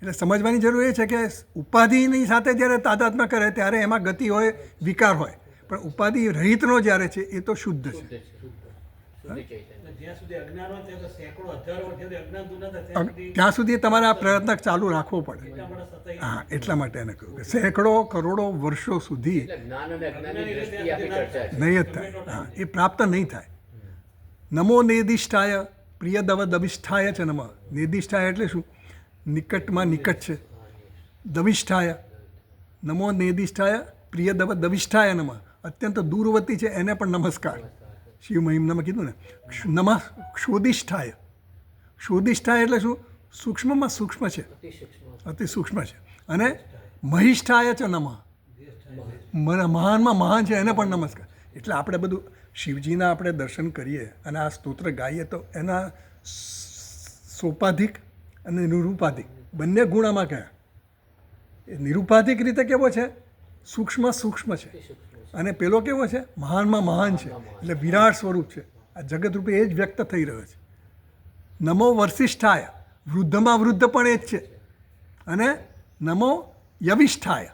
એટલે સમજવાની જરૂર એ છે કે ઉપાધિની સાથે જ્યારે તાદાત્મ્ય કરે ત્યારે એમાં ગતિ હોય, વિકાર હોય, પણ ઉપાધિ રહિતનો જ્યારે છે એ તો શુદ્ધ છે. ત્યાં સુધી તમારે આ પ્રયત્ન ચાલુ રાખવો પડે. હા, એટલા માટે એને કહ્યું કે સેંકડો કરોડો વર્ષો સુધી નહીં જ થાય. હા, એ પ્રાપ્ત નહીં થાય. નમો નેદિષ્ઠાય પ્રિયદવ દવિષ્ઠાય છે. નમઃ નેદિષ્ઠાય એટલે શું? નિકટમાં નિકટ છે. દવિષ્ઠાય, નમો નેદિષ્ઠાય પ્રિયદવ દવિષ્ઠાય નમઃ, અત્યંત દૂરવર્તી છે એને પણ નમસ્કાર. શિવ મહિમનામાં કીધું ને. નમઃ ક્ષોદિષ્ઠાય, ક્ષોદિષ્ઠાય એટલે શું? સૂક્ષ્મમાં સૂક્ષ્મ છે, અતિ સૂક્ષ્મ છે. અને મહિષ્ઠાય છે નમઃ, મહાનમાં મહાન છે એને પણ નમસ્કાર. એટલે આપણે બધું શિવજીના આપણે દર્શન કરીએ અને આ સ્તોત્ર ગાઈએ તો એના સોપાધિક અને નિરૂપાધિક બંને ગુણામાં કયા? એ નિરૂપાધિક રીતે કેવો છે? સૂક્ષ્મ સૂક્ષ્મ છે. અને પેલો કેવો છે? મહાનમાં મહાન છે, એટલે વિરાટ સ્વરૂપ છે. આ જગતરૂપે એ જ વ્યક્ત થઈ રહ્યો છે. નમો વસિષ્ઠાય, વૃદ્ધમાં વૃદ્ધ પણ એ જ છે. અને નમો યવિષ્ઠાય,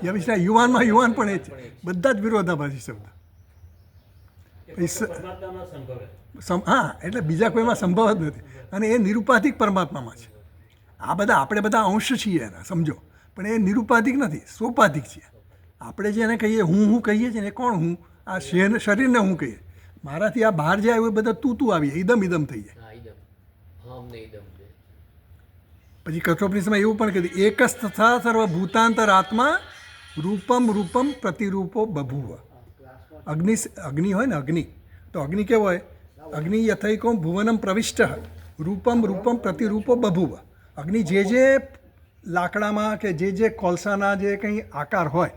યવિષ્ઠાય યુવાનમાં યુવાન પણ એ જ છે. બધા જ વિરોધાભાસી શબ્દ. હા, એટલે બીજા કોઈમાં સંભવ જ નથી. અને એ નિરુપાધિક પરમાત્મામાં છે. આ બધા આપણે બધા અંશ છીએ એના, સમજો. પણ એ નિરુપાધિક નથી, સોપાધિક છીએ. આપણે જે એને કહીએ હું કહીએ છીએ ને એ કોણ હું? આ શરીરને હું કહીએ. મારાથી આ બહાર જાય એવું બધા તું આવી જાય, ઇદમ થઈ જાય. પછી કઠોપનિષદમાં એવું પણ કીધું, એક જ તથા સર્વભૂતાંતર આત્મા રૂપમ પ્રતિરૂપો બભુવ. અગ્નિ હોય ને, અગ્નિ તો અગ્નિ કેવો હોય? અગ્નિ યથૈકો ભુવનમ પ્રવિષ્ટ રૂપમ પ્રતિરૂપો બભુવ. અગ્નિ જે લાકડામાં કે જે કોલસાના જે કંઈ આકાર હોય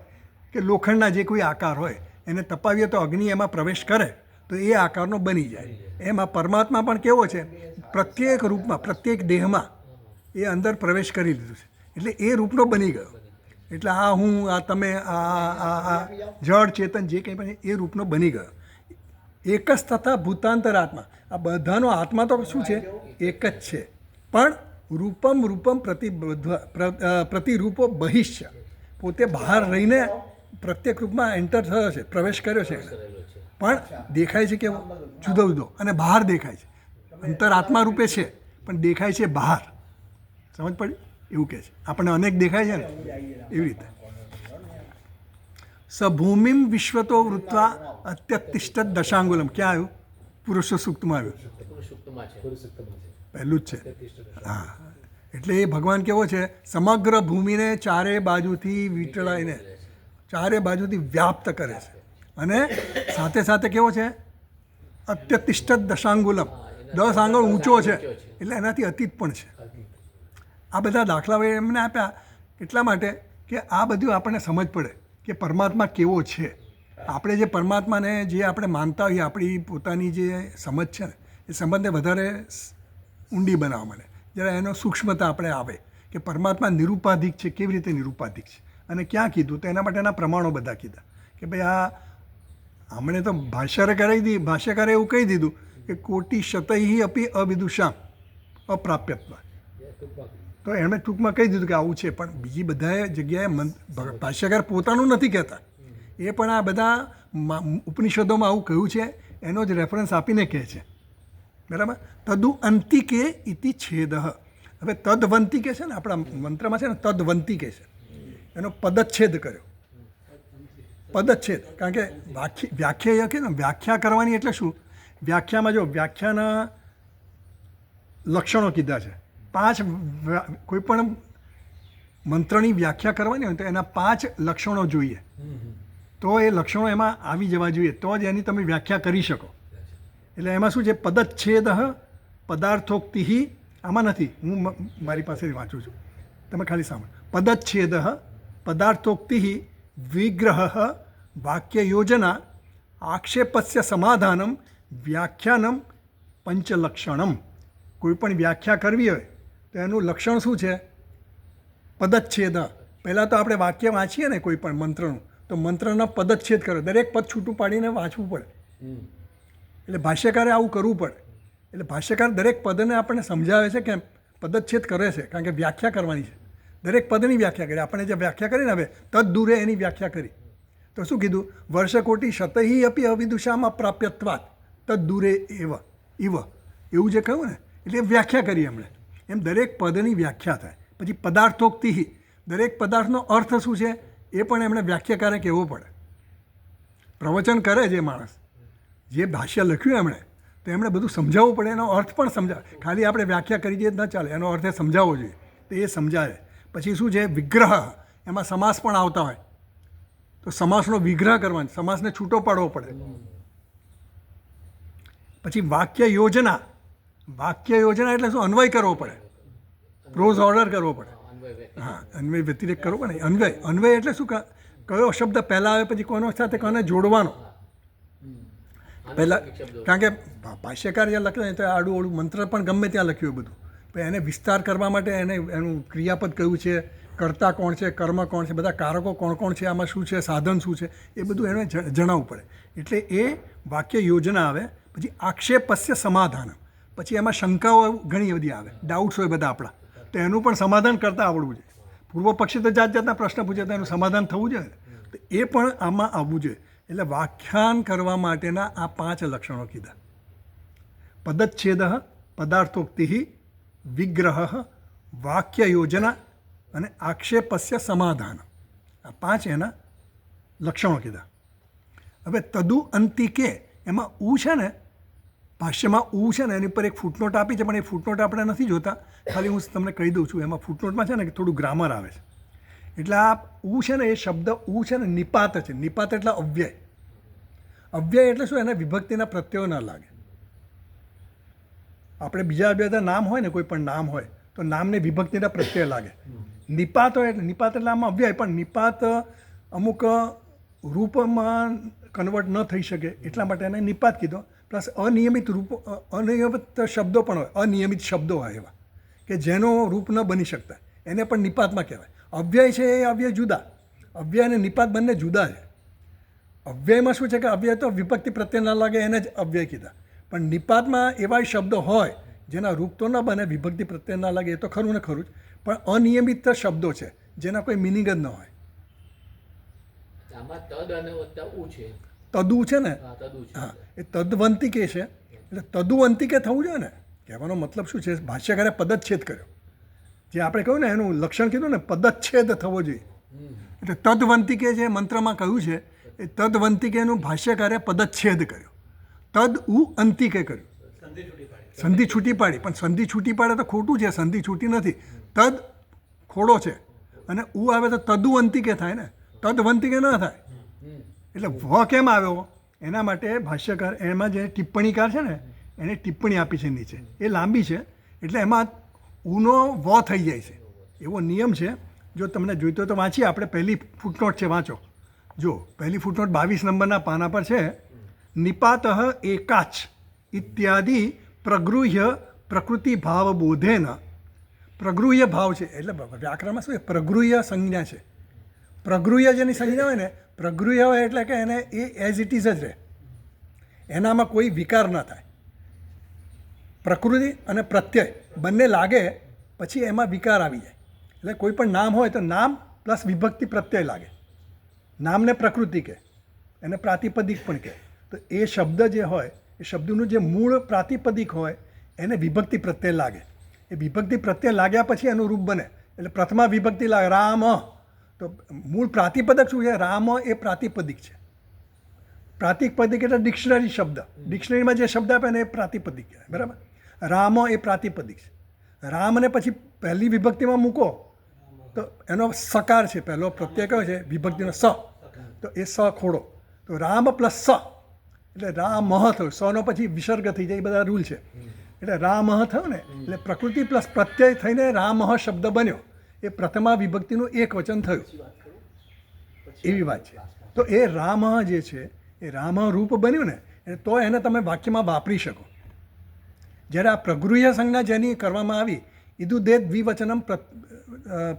કે લોખંડના જે કોઈ આકાર હોય એને તપાવીએ તો અગ્નિ એમાં પ્રવેશ કરે તો એ આકારનો બની જાય. એમાં પરમાત્મા પણ કેવો છે? પ્રત્યેક રૂપમાં, પ્રત્યેક દેહમાં એ અંદર પ્રવેશ કરી લીધું છે. એટલે એ રૂપનો બની ગયો. એટલે આ હું, આ તમે, આ જળ ચેતન જે કંઈ પણ એ રૂપનો બની ગયો. એક જ તથા ભૂતાંતર આત્મા. આ બધાનો આત્મા તો શું છે? એક જ છે. પણ રૂપમ પ્રતિરૂપો બહિષ્ય. પોતે બહાર રહીને પ્રત્યેક રૂપમાં એન્ટર થયો છે, પ્રવેશ કર્યો છે. પણ દેખાય છે કેવો? જુદો જુદો. અને બહાર દેખાય છે. અંતર આત્મા રૂપે છે પણ દેખાય છે બહાર. સમજ પડી? એવું કહે છે. આપણને અનેક દેખાય છે ને એવી રીતે. સભૂમિમ વિશ્વતો વૃત્વા અત્યતિષ્ઠ દશાંગુલમ. ક્યાં આવ્યું? પુરુષ સૂક્તમાં આવ્યું. પહેલું જ છે. હા, એટલે એ ભગવાન કેવો છે? સમગ્ર ભૂમિને ચારે બાજુથી વીંટળાઈને ચારે બાજુથી વ્યાપ્ત કરે છે. અને સાથે સાથે કેવો છે? અત્યતિષ્ઠ દશાંગુલમ. 10 આંગળ ઊંચો છે, એટલે એનાથી અતીત પણ છે. આ બધા દાખલાઓ એમને આપ્યા એટલા માટે કે આ બધું આપણને સમજ પડે કે પરમાત્મા કેવો છે. આપણે જે પરમાત્માને જે આપણે માનતા હોઈએ, આપણી પોતાની જે સમજ છે ને એ સમજને વધારે ઊંડી બનાવવા માટે જરા એનો સૂક્ષ્મતા આપણે આવે કે પરમાત્મા નિરુપાધિક છે. કેવી રીતે નિરુપાધિક છે અને ક્યાં કીધું? તો એના માટેના પ્રમાણો બધા કીધા કે ભાઈ હમણે તો ભાષ્યકારે એવું કહી દીધું કે કોટી શતૈ અપી અવિદુષામ અપ્રાપ્યત્વ. તો એમણે ટૂંકમાં કહી દીધું કે આવું છે. પણ બીજી બધા જગ્યાએ ભાષ્યકાર પોતાનું નથી કહેતા, એ પણ આ બધા ઉપનિષદોમાં આવું કહ્યું છે એનો જ રેફરન્સ આપીને કહે છે. બરાબર? તદુ અંતિકે ઇતિ છેદ. હવે તદવંતી કહે છે ને, આપણા મંત્રમાં છે ને તદવંતી કહે છે, એનો પદચ્છેદ કર્યો. પદચ્છેદ, કારણ કે વ્યાખ્યા કે ને વ્યાખ્યા કરવાની એટલે શું? વ્યાખ્યામાં જો વ્યાખ્યાના લક્ષણો કીધા છે. 5 કોઈ પણ મંત્રની વ્યાખ્યા કરવાની હોય તો એના 5 લક્ષણો જોઈએ. તો એ લક્ષણો એમાં આવી જવા જોઈએ, તો જ એની તમે વ્યાખ્યા કરી શકો. એટલે એમાં શું છે? પદચ્છેદ પદાર્થોક્તિ. આમાં નથી, હું મારી પાસેથી વાંચું છું, તમે ખાલી સાંભળો. પદચ્છેદ પદાર્થોક્તિ વિગ્રહ વાક્ય યોજના આક્ષેપસ્ય સમાધાનમ વ્યાખ્યાનમ પંચલક્ષણમ. કોઈ પણ વ્યાખ્યા કરવી હોય તો એનું લક્ષણ શું છે? પદચ્છેદ. પહેલાં તો આપણે વાક્ય વાંચીએ ને કોઈ પણ મંત્રનું, તો મંત્રના પદચ્છેદ કરો. દરેક પદ છૂટું પાડીને વાંચવું પડે. એટલે ભાષ્યકારે આવું કરવું પડે. એટલે ભાષ્યકાર દરેક પદને આપણને સમજાવે છે કે પદચ્છેદ કરે છે, કારણ કે વ્યાખ્યા કરવાની છે. દરેક પદની વ્યાખ્યા કરી. આપણે જે વ્યાખ્યા કરીને હવે તદ દૂરે એની વ્યાખ્યા કરી. તો શું કીધું? વર્ષકોટી શતૈ અપી અવિદુષામાં પ્રાપ્યત્વાત તદ દૂરે ઇવ. એવું જે કહ્યું ને, એટલે વ્યાખ્યા કરી એમણે. એમ દરેક પદની વ્યાખ્યા થાય. પછી પદાર્થોક્તિ, દરેક પદાર્થનો અર્થ શું છે એ પણ એમણે વ્યાખ્યાકારે કહેવો પડે. પ્રવચન કરે જે માણસ, જે ભાષ્ય લખ્યું એમણે, તો એમણે બધું સમજાવવું પડે. એનો અર્થ પણ સમજાવે. ખાલી આપણે વ્યાખ્યા કરી દઈએ ન ચાલે, એનો અર્થ એ સમજાવવો જોઈએ. તો એ સમજાવે. પછી શું છે? વિગ્રહ. એમાં સમાસ પણ આવતા હોય તો સમાસનો વિગ્રહ કરવાનો, સમાસને છૂટો પાડવો પડે. પછી વાક્ય યોજના. વાક્ય યોજના એટલે શું? અન્વય કરવો પડે, ક્રોઝ ઓર્ડર કરવો પડે. હા, અન્વય વ્યતિરેક કરવો પડે. અન્વય એટલે શું? કયો શબ્દ પહેલાં આવે પછી કોનો સાથે કોને જોડવાનો. પહેલાં, કારણ કે ભાષ્યકાર જ્યાં લખ્યું તો આડું ઓળું મંત્ર પણ ગમે ત્યાં લખ્યું બધું, પણ એને વિસ્તાર કરવા માટે એનું ક્રિયાપદ કયું છે, કર્તા કોણ છે, કર્મ કોણ છે, બધા કારકો કોણ કોણ છે, આમાં શું છે, સાધન શું છે, એ બધું એને જણાવવું પડે. એટલે એ વાક્ય યોજના આવે. પછી આક્ષેપસ્ય સમાધાન, પછી એમાં શંકાઓ ઘણી બધી આવે, ડાઉટ્સ હોય બધા આપણા, તો એનું પણ સમાધાન કરતાં આવડવું જોઈએ. પૂર્વ પક્ષી તો જાત જાતના પ્રશ્ન પૂછે તો એનું સમાધાન થવું જોઈએ, તો એ પણ આમાં આવવું જોઈએ. એટલે વ્યાખ્યાન કરવા માટેના આ 5 લક્ષણો કીધા: પદચ્છેદ, પદાર્થોક્તિ, વિગ્રહ, વાક્ય યોજના અને આક્ષેપસ્ય સમાધાન. આ 5 એના લક્ષણો કીધા. હવે તદુ અંતિકે એમાં ઉ છે ને, ભાષ્યમાં ઉ છે ને, એની પર એક ફૂટનોટ આપી છે, પણ એ ફૂટનોટ આપણે નથી જોતા, ખાલી હું તમને કહી દઉં છું. એમાં ફૂટનોટમાં છે ને કે થોડું ગ્રામર આવે છે. એટલે આ ઉ છે ને, એ શબ્દ ઉ છે ને નિપાત છે. નિપાત એટલે અવ્યય. અવ્યય એટલે શું? એને વિભક્તિના પ્રત્યયો ના લાગે. આપણે બીજા બધા નામ હોય ને, કોઈ પણ નામ હોય તો નામને વિભક્તિના પ્રત્યય લાગે. નિપાત હોય એટલે નિપાત એટલે આમાં અવ્યય, પણ નિપાત અમુક રૂપમાં કન્વર્ટ ન થઈ શકે એટલા માટે એને નિપાત કીધો. પ્લસ અનિયમિત રૂપ, અનિયમિત શબ્દો પણ હોય, અનિયમિત શબ્દો હોય એવા કે જેનો રૂપ ન બની શકતા, એને પણ નિપાતમાં કહેવાય. અવ્યય છે એ અવ્યય જુદા, અવ્યય અને નિપાત બંને જુદા છે. અવ્યયમાં શું છે કે અવ્યય તો વિભક્તિ પ્રત્યે ન લાગે એને જ અવ્યય કીધા, પણ નિપાતમાં એવા શબ્દો હોય જેના રૂપ તો ન બને, વિભક્તિ પ્રત્યે ના લાગે, એ તો ખરું ને ખરું જ, પણ અનિયમિત શબ્દો છે જેના કોઈ મિનિંગ જ ન હોય. તદુ છે ને, હા, એ તદવંતિકે છે. એટલે તદુવંતિકે થવું જોઈએ ને. કહેવાનો મતલબ શું છે? ભાષ્યકારે પદચ્છેદ કર્યો, જે આપણે કહ્યું ને એનું લક્ષણ કીધું ને, પદચ્છેદ થવો જોઈએ. એટલે તદવંતિકે જે મંત્રમાં કહ્યું છે એ તદવંતિકેનું ભાષ્યકારે પદચ્છેદ કર્યો, તદ ઉ અંતિકે કર્યું. સંધિ છૂટી પાડી, પણ સંધિ છૂટી પાડે તો ખોટું છે, સંધિ છૂટી નથી. તદ ખોડો છે અને ઉ આવે તો તદુ અંતિકે થાય ને, તદવંતિકે ન થાય. એટલે વ કેમ આવ્યો? એના માટે ભાષ્યકાર, એમાં જે ટિપ્પણીકાર છે ને એને ટિપ્પણી આપી છે નીચે, એ લાંબી છે, એટલે એમાં ઉનો વ થઈ જાય છે. એવો નિયમ છે. જો તમને જોઈતો તો વાંચીએ આપણે. પહેલી ફૂટનોટ છે, વાંચો. જો પહેલી ફૂટનોટ 22 નંબરના પાના પર છે. નિપાત એકાચ ઇત્યાદિ પ્રગૃહ્ય પ્રકૃતિ ભાવ બોધેન. પ્રગૃહ્ય ભાવ છે એટલે વ્યાકરણમાં શું છે? પ્રગૃહ્ય સંજ્ઞા છે. પ્રગૃહ્ય જેની સંજ્ઞા હોય ને, પ્રગૃહ્ય હોય એટલે કે એને એ એઝ ઇટ ઇઝ જ રહે, એનામાં કોઈ વિકાર ન થાય. પ્રકૃતિ અને પ્રત્યય બંને લાગે પછી એમાં વિકાર આવી જાય. એટલે કોઈ પણ નામ હોય તો નામ પ્લસ વિભક્તિ પ્રત્યય લાગે. નામને પ્રકૃતિ કહે, એને પ્રાતિપદિક પણ કહે. તો એ શબ્દ જે હોય, એ શબ્દનું જે મૂળ પ્રાતિપદિક હોય એને વિભક્તિ પ્રત્યય લાગે. એ વિભક્તિ પ્રત્યય લાગ્યા પછી એનું રૂપ બને. એટલે પ્રથમા વિભક્તિ લાગે રામ, તો મૂળ પ્રાતિપદક શું છે? રામ એ પ્રાતિપદિક છે. પ્રાતિપદિક એટલે ડિક્શનરી શબ્દ, ડિક્શનરીમાં જે શબ્દ આપે ને એ પ્રાતિપદિક કહેવાય, બરાબર? રામ એ પ્રાતિપદિક છે. રામને પછી પહેલી વિભક્તિમાં મૂકો તો એનો સકાર છે, પહેલો પ્રત્યય કયો છે? વિભક્તિનો સ, તો એ સ ખોડો. તો રામ પ્લસ સ એટલે રામ થયું. સનો પછી વિસર્ગ થઈ જાય, એ બધા રૂલ છે. એટલે રામ થયું ને, એટલે પ્રકૃતિ પ્લસ પ્રત્યય થઈને રામ શબ્દ બન્યો. એ પ્રથમા વિભક્તિનું એક વચન થયું, એવી વાત છે. તો એ રામ જે છે એ રામ રૂપ બન્યું ને, તો એને તમે વાક્યમાં વાપરી શકો. જ્યારે આ પ્રગૃહ્ય સંજ્ઞા જેની કરવામાં આવી, ઇદુ દે દ્વિવચનમ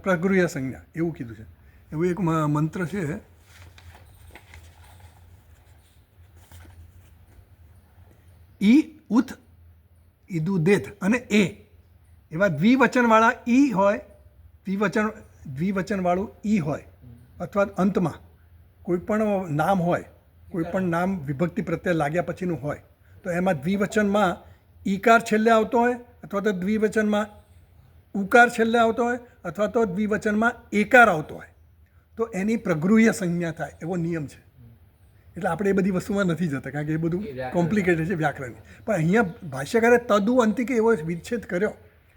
પ્રગૃહ્ય સંજ્ઞા એવું કીધું છે. એવું એક મંત્ર છે, ઈ ઉથ ઇદુ દેત અને એ, એવા દ્વિવચનવાળા ઈ હોય, દ્વિવચનવાળું ઈ હોય, અથવા અંતમાં કોઈ પણ નામ હોય, કોઈ પણ નામ વિભક્તિ પ્રત્યે લાગ્યા પછીનું હોય, તો એમાં દ્વિવચનમાં ઈકાર છેલ્લે આવતો હોય, અથવા તો દ્વિવચનમાં ઉકાર છેલ્લે આવતો હોય, અથવા તો દ્વિવચનમાં એકાર આવતો હોય, તો એની પ્રગૃહ્ય સંજ્ઞા થાય, એવો નિયમ છે. એટલે આપણે એ બધી વસ્તુમાં નથી જતા, કારણ કે એ બધું કોમ્પ્લિકેટેડ છે વ્યાકરણ. પણ અહીંયા ભાષ્યકારે તદુ અંતિકે એવો વિચ્છેદ કર્યો,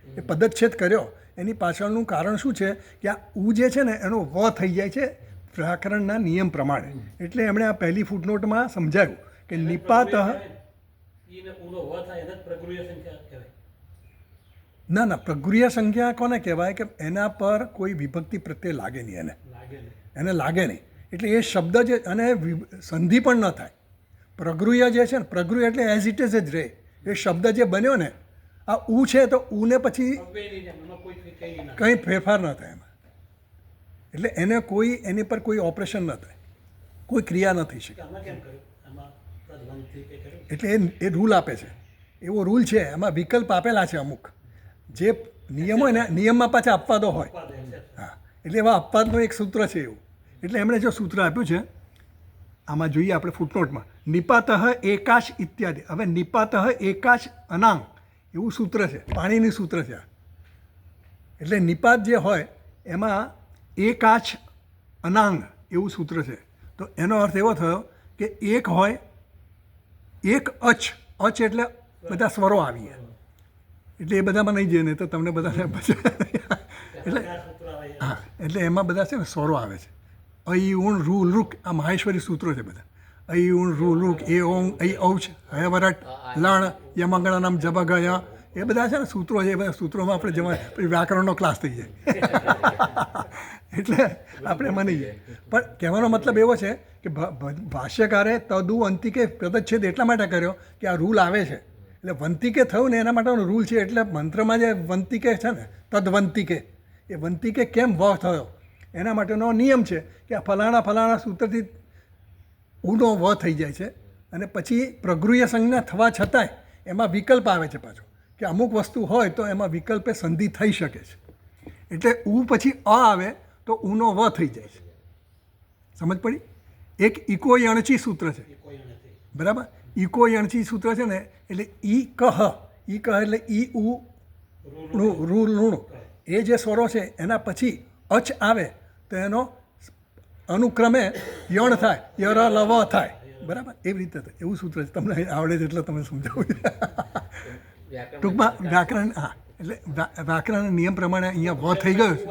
એ પદચ્છેદ કર્યો. એની પાછળનું કારણ શું છે કે આ ઉ જે છે ને એનો વ થઈ જાય છે વ્યાકરણના નિયમ પ્રમાણે. એટલે એમણે આ પહેલી ફૂટનોટમાં સમજાવ્યું કે નિપાત, ના ના, પ્રગૃહ્ય સંખ્યા કોને કહેવાય? કે એના પર કોઈ વિભક્તિ પ્રત્યે લાગે નહીં, એને લાગે નહીં. એટલે એ શબ્દ જે, અને સંધિ પણ ન થાય. પ્રગૃહ્ય જે છે ને, પ્રગૃહ્ય એટલે એઝ ઇટ ઇઝ જ રહે. એ શબ્દ જે બન્યો ને, આ ઉ છે તો ઉને પછી કંઈ ફેરફાર ન થાય એમાં. એટલે એને કોઈ, એની પર કોઈ ઓપરેશન ન થાય, કોઈ ક્રિયા ન થઈ શકે. એટલે એ રૂલ આપે છે, એવો રૂલ છે, એમાં વિકલ્પ આપેલા છે અમુક જે નિયમ હોય ને નિયમમાં પાછા અપવાદો હોય. હા, એટલે એવા અપવાદનું એક સૂત્ર છે એવું. એટલે એમણે જો સૂત્ર આપ્યું છે આમાં જોઈએ આપણે ફૂટનોટમાં, નિપાતઃ એકાશ ઇત્યાદિ. હવે નિપાતઃ એકાશ અનાંગ એવું સૂત્ર છે, પાણીની સૂત્ર છે. એટલે નિપાત જે હોય એમાં એકાશ અનાંગ એવું સૂત્ર છે. તો એનો અર્થ એવો થયો કે એક હોય, એક અચ. અચ એટલે બધા સ્વરો આવી ગયા, એટલે એ બધામાં નહીં જઈએ, નહીં તો તમને બધાને એટલે હા, એટલે એમાં બધા છે ને સ્વરો આવે છે. અઈ ઉણ રૂ લુક, આ માહેશ્વરી સૂત્રો છે બધા. અઈ ઉણ રૂ લુક, એ ઓમ અઈ ઔચ હય વરટ લણ યમંગળાનામ જબ ગયા, એ બધા છે ને સૂત્રો છે. એ બધા સૂત્રોમાં આપણે જવા પછી વ્યાકરણનો ક્લાસ થઈ જાય. એટલે આપણે એમાં નહીં જઈએ. પણ કહેવાનો મતલબ એવો છે કે ભાષ્યકારે તદુ અંતિકે પદચ્છેદ એટલા માટે કર્યો કે આ રૂલ આવે છે. એટલે વંતિકે થયું ને એના માટેનો રૂલ છે. એટલે મંત્રમાં જે વંતિકે છે ને તદવંતિકે, એ વંતિકે કેમ વ થયો એના માટેનો નિયમ છે કે આ ફલાણા સૂત્રથી ઉનો વ થઈ જાય છે. અને પછી પ્રગૃહ્ય સંજ્ઞા થવા છતાંય એમાં વિકલ્પ આવે છે પાછો, કે અમુક વસ્તુ હોય તો એમાં વિકલ્પે સંધિ થઈ શકે છે. એટલે ઉ પછી અ આવે તો ઉનો વ થઈ જાય છે. સમજ પડી? એક ઇકો યણચી સૂત્ર છે, બરાબર? ઇકો યણચી સૂત્ર છે ને, એટલે ઈ કહ એટલે ઈ ઉ રૂ લૂણ, એ જે સ્વરો છે એના પછી અચ આવે તો એનો અનુક્રમે યણ થાય, યર લવ થાય, બરાબર? એવી રીતે થાય. એવું સૂત્ર છે. તમને આવડે છે એટલે તમે સમજાવું. ટૂંકમાં વ્યાકરણ, હા, એટલે વ્યાકરણ નિયમ પ્રમાણે અહીંયા વ થઈ ગયો છે.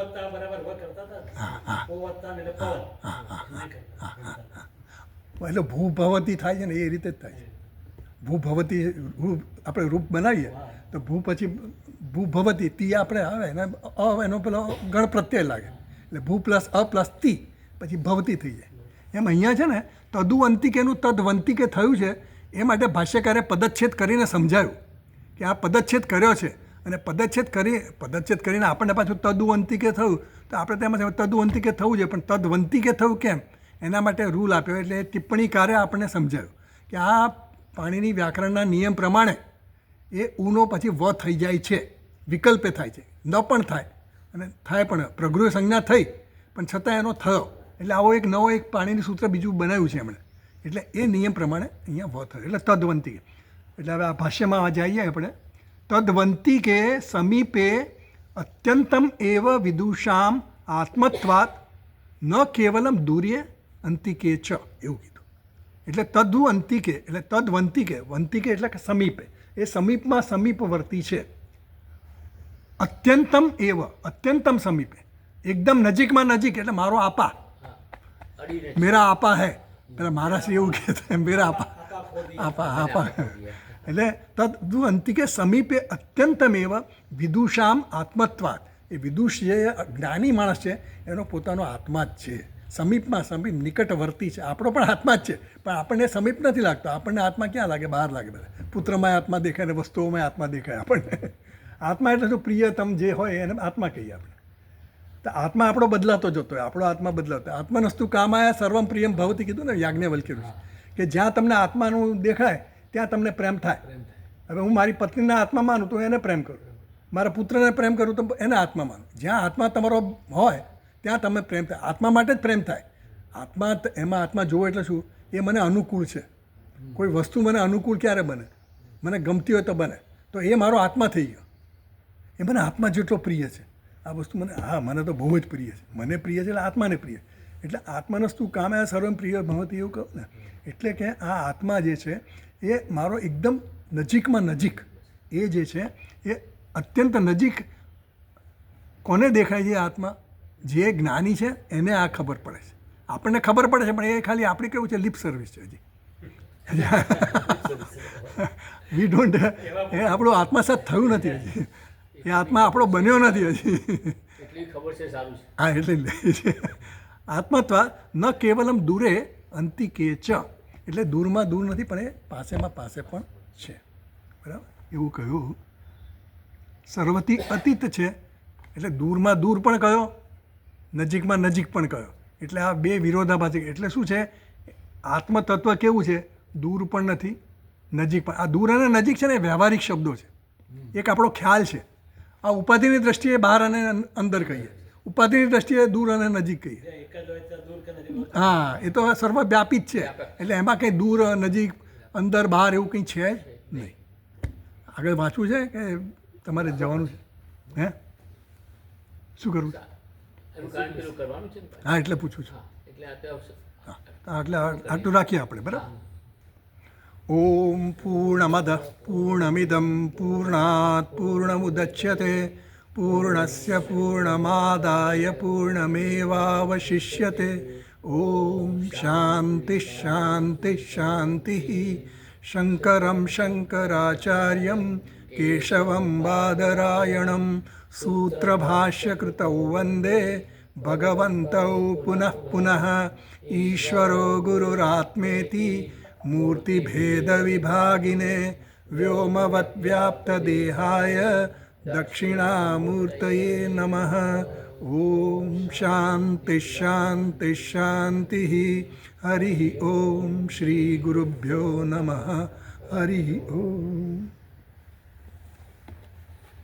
એટલે ભૂભવતી થાય છે ને એ રીતે જ થાય છે. ભૂભવતી આપણે રૂપ બનાવીએ તો ભૂ પછી ભૂભવતી તી આપણે આવે ને એનો પેલો ગણ પ્રત્યય લાગે, એટલે ભૂ પ્લસ અ પ્લસ તી પછી ભવતી થઈ જાય. એમ અહીંયા છે ને તદુ અંતિકેનું તદવંતિકે થયું છે. એ માટે ભાષ્યકારે પદચ્છેદ કરીને સમજાવ્યું કે આ પદચ્છેદ કર્યો છે, અને પદચ્છેદ કરીને આપણને પાછું તદુ અંતિકે થયું તો આપણે તેમાં તદુ અંતિકે થવું છે, પણ તદવંતિકે થયું કેમ એના માટે રૂલ આપ્યો. એટલે ટિપ્પણીકારે આપણને સમજાવ્યું કે આ પાણીની વ્યાકરણના નિયમ પ્રમાણે એ ઉનો પછી વ થઈ જાય છે, વિકલ્પે થાય છે, ન પણ થાય અને થાય પણ પ્રગૃહ સંજ્ઞા થઈ પણ છતાં એનો થયો. એટલે આવો એક નવો એક પાણીની સૂત્ર બીજું બનાવ્યું છે એમણે. એટલે એ નિયમ પ્રમાણે અહીંયા વ થયો, એટલે તદવંતિકે. એટલે હવે આ ભાષ્યમાં જઈએ આપણે. તદવંતિકે સમીપે અત્યંતમ એવ વિદુષામ આત્મત્વાત ન કેવલમ દૂર્ય અંતિકે ચ, એવું કીધું. એટલે તદુ અંતિકે એટલે તદવંતિકે, વંતિકે એટલે કે સમીપે, એ સમીપમાં સમીપવર્તી છે. અત્યંતમ એવ, અત્યંતમ સમીપે, એકદમ નજીકમાં નજીક, એટલે મારો આપા, મેરા આપા હૈ. પેલા મહારાષ્ટ્ર એવું કહેતા, મેરા આપા. એટલે તદુ અંતિકે સમીપે અત્યંતમ એવ વિદુષામ આત્મત્વાત. એ વિદુષ જે જ્ઞાની માણસ છે એનો પોતાનો આત્મા જ છે. સમીપમાં સમીપ, નિકટવર્તી છે. આપણો પણ આત્મા જ છે, પણ આપણને સમીપ નથી લાગતો. આપણને આત્મા ક્યાં લાગે? બહાર લાગે. બધા પુત્રમાં આત્મા દેખાય ને વસ્તુઓમાં આત્મા દેખાય આપણને. આત્મા એટલે શું? પ્રિયતમ જે હોય એને આત્મા કહીએ આપણે. તો આત્મા આપણો બદલાતો જતો હોય, આપણો આત્મા બદલાતો. આત્મનસ્તુ કામાયા સર્વમ પ્રિયમ ભવતી કીધું ને યાજ્ઞવલ્ક્યનું, કે જ્યાં તમને આત્માનું દેખાય ત્યાં તમને પ્રેમ થાય. હવે હું મારી પત્નીના આત્મા માનું તો એને પ્રેમ કરું, મારા પુત્રને પ્રેમ કરું તો એને આત્મા માનું. જ્યાં આત્મા તમારો હોય ત્યાં તમે પ્રેમ થાય. આત્મા માટે જ પ્રેમ થાય. આત્મા એમાં આત્મા જોવો એટલે શું? એ મને અનુકૂળ છે. કોઈ વસ્તુ મને અનુકૂળ ક્યારે બને? મને ગમતી હોય તો બને, તો એ મારો આત્મા થઈ ગયો. એ મને આત્મા જેટલો પ્રિય છે. આ વસ્તુ મને, હા, મને તો બહુ જ પ્રિય છે. મને પ્રિય છે એટલે આત્માને પ્રિય. એટલે આત્મનસ્તુ કામયા સર્વમ પ્રિય ભવતી એવું કહું ને. એટલે કે આ આત્મા જે છે એ મારો એકદમ નજીકમાં નજીક, એ જે છે એ અત્યંત નજીક. કોને દેખાય છે આત્મા? જે જ્ઞાની છે એને આ ખબર પડે છે. આપણને ખબર પડે છે પણ એ ખાલી આપણી કેવું છે, લિપ સર્વિસ છે હજી. વી ડોન્ટ, એ આપણું આત્મસાત થયું નથી હજી. એ આત્મા આપણો બન્યો નથી હજી. હા, એટલે આત્મત્વા ન કેવલમ દૂરે અંતિકે ચ, એટલે દૂરમાં દૂર નથી પણ એ પાસેમાં પાસે પણ છે. બરાબર? એવું કહ્યું. સર્વથી અતીત છે એટલે દૂરમાં દૂર પણ કયો, નજીકમાં નજીક પણ કયો. એટલે આ બે વિરોધાભાસી. એટલે શું છે? આત્મતત્વ કેવું છે? દૂર પણ નથી, નજીક પણ. આ દૂર અને નજીક છે ને એ વ્યવહારિક શબ્દો છે, એક આપણો ખ્યાલ છે. આ ઉપાધિની દ્રષ્ટિએ બહાર અને અંદર કહીએ, ઉપાધિની દ્રષ્ટિએ દૂર અને નજીક કહીએ. હા, એ તો સર્વવ્યાપી જ છે, એટલે એમાં કંઈ દૂર નજીક અંદર બહાર એવું કંઈ છે જ નહીં. આગળ વાંચવું છે કે તમારે જવાનું છે? હે, શું કરવું છે? હા, એટલે પૂછું છું. હા, એટલે આટલું રાખીએ આપણે, બરાબર. ઓમ પૂર્ણમદ પૂર્ણમિદમ પૂર્ણાત પૂર્ણમુદચ્યતે પૂર્ણસ્ય પૂર્ણમાદાય પૂર્ણમેવાવશિષ્યતે. ઓમ શાંતિ શાંતિ શાંતિ. શંકરમ શંકરાચાર્યમ કેશવમ બાદરાયણમ સૂત્રભાષ્યકૃતૌ વંદે ભગવन्तૌ પુનઃ પુનઃ. ઈશ્વરો ગુરુરાત્મેતિ મૂર્તિભેદવિભાગિને વ્યોમવદ્વ્યાપ્તદેહાય દક્ષિણામૂર્તયે નમઃ. ઓમ શાંતિ શાંતિ શાંતિ. હરિ ઓમ. શ્રી ગુરુભ્યો નમઃ. હરિ ઓમ.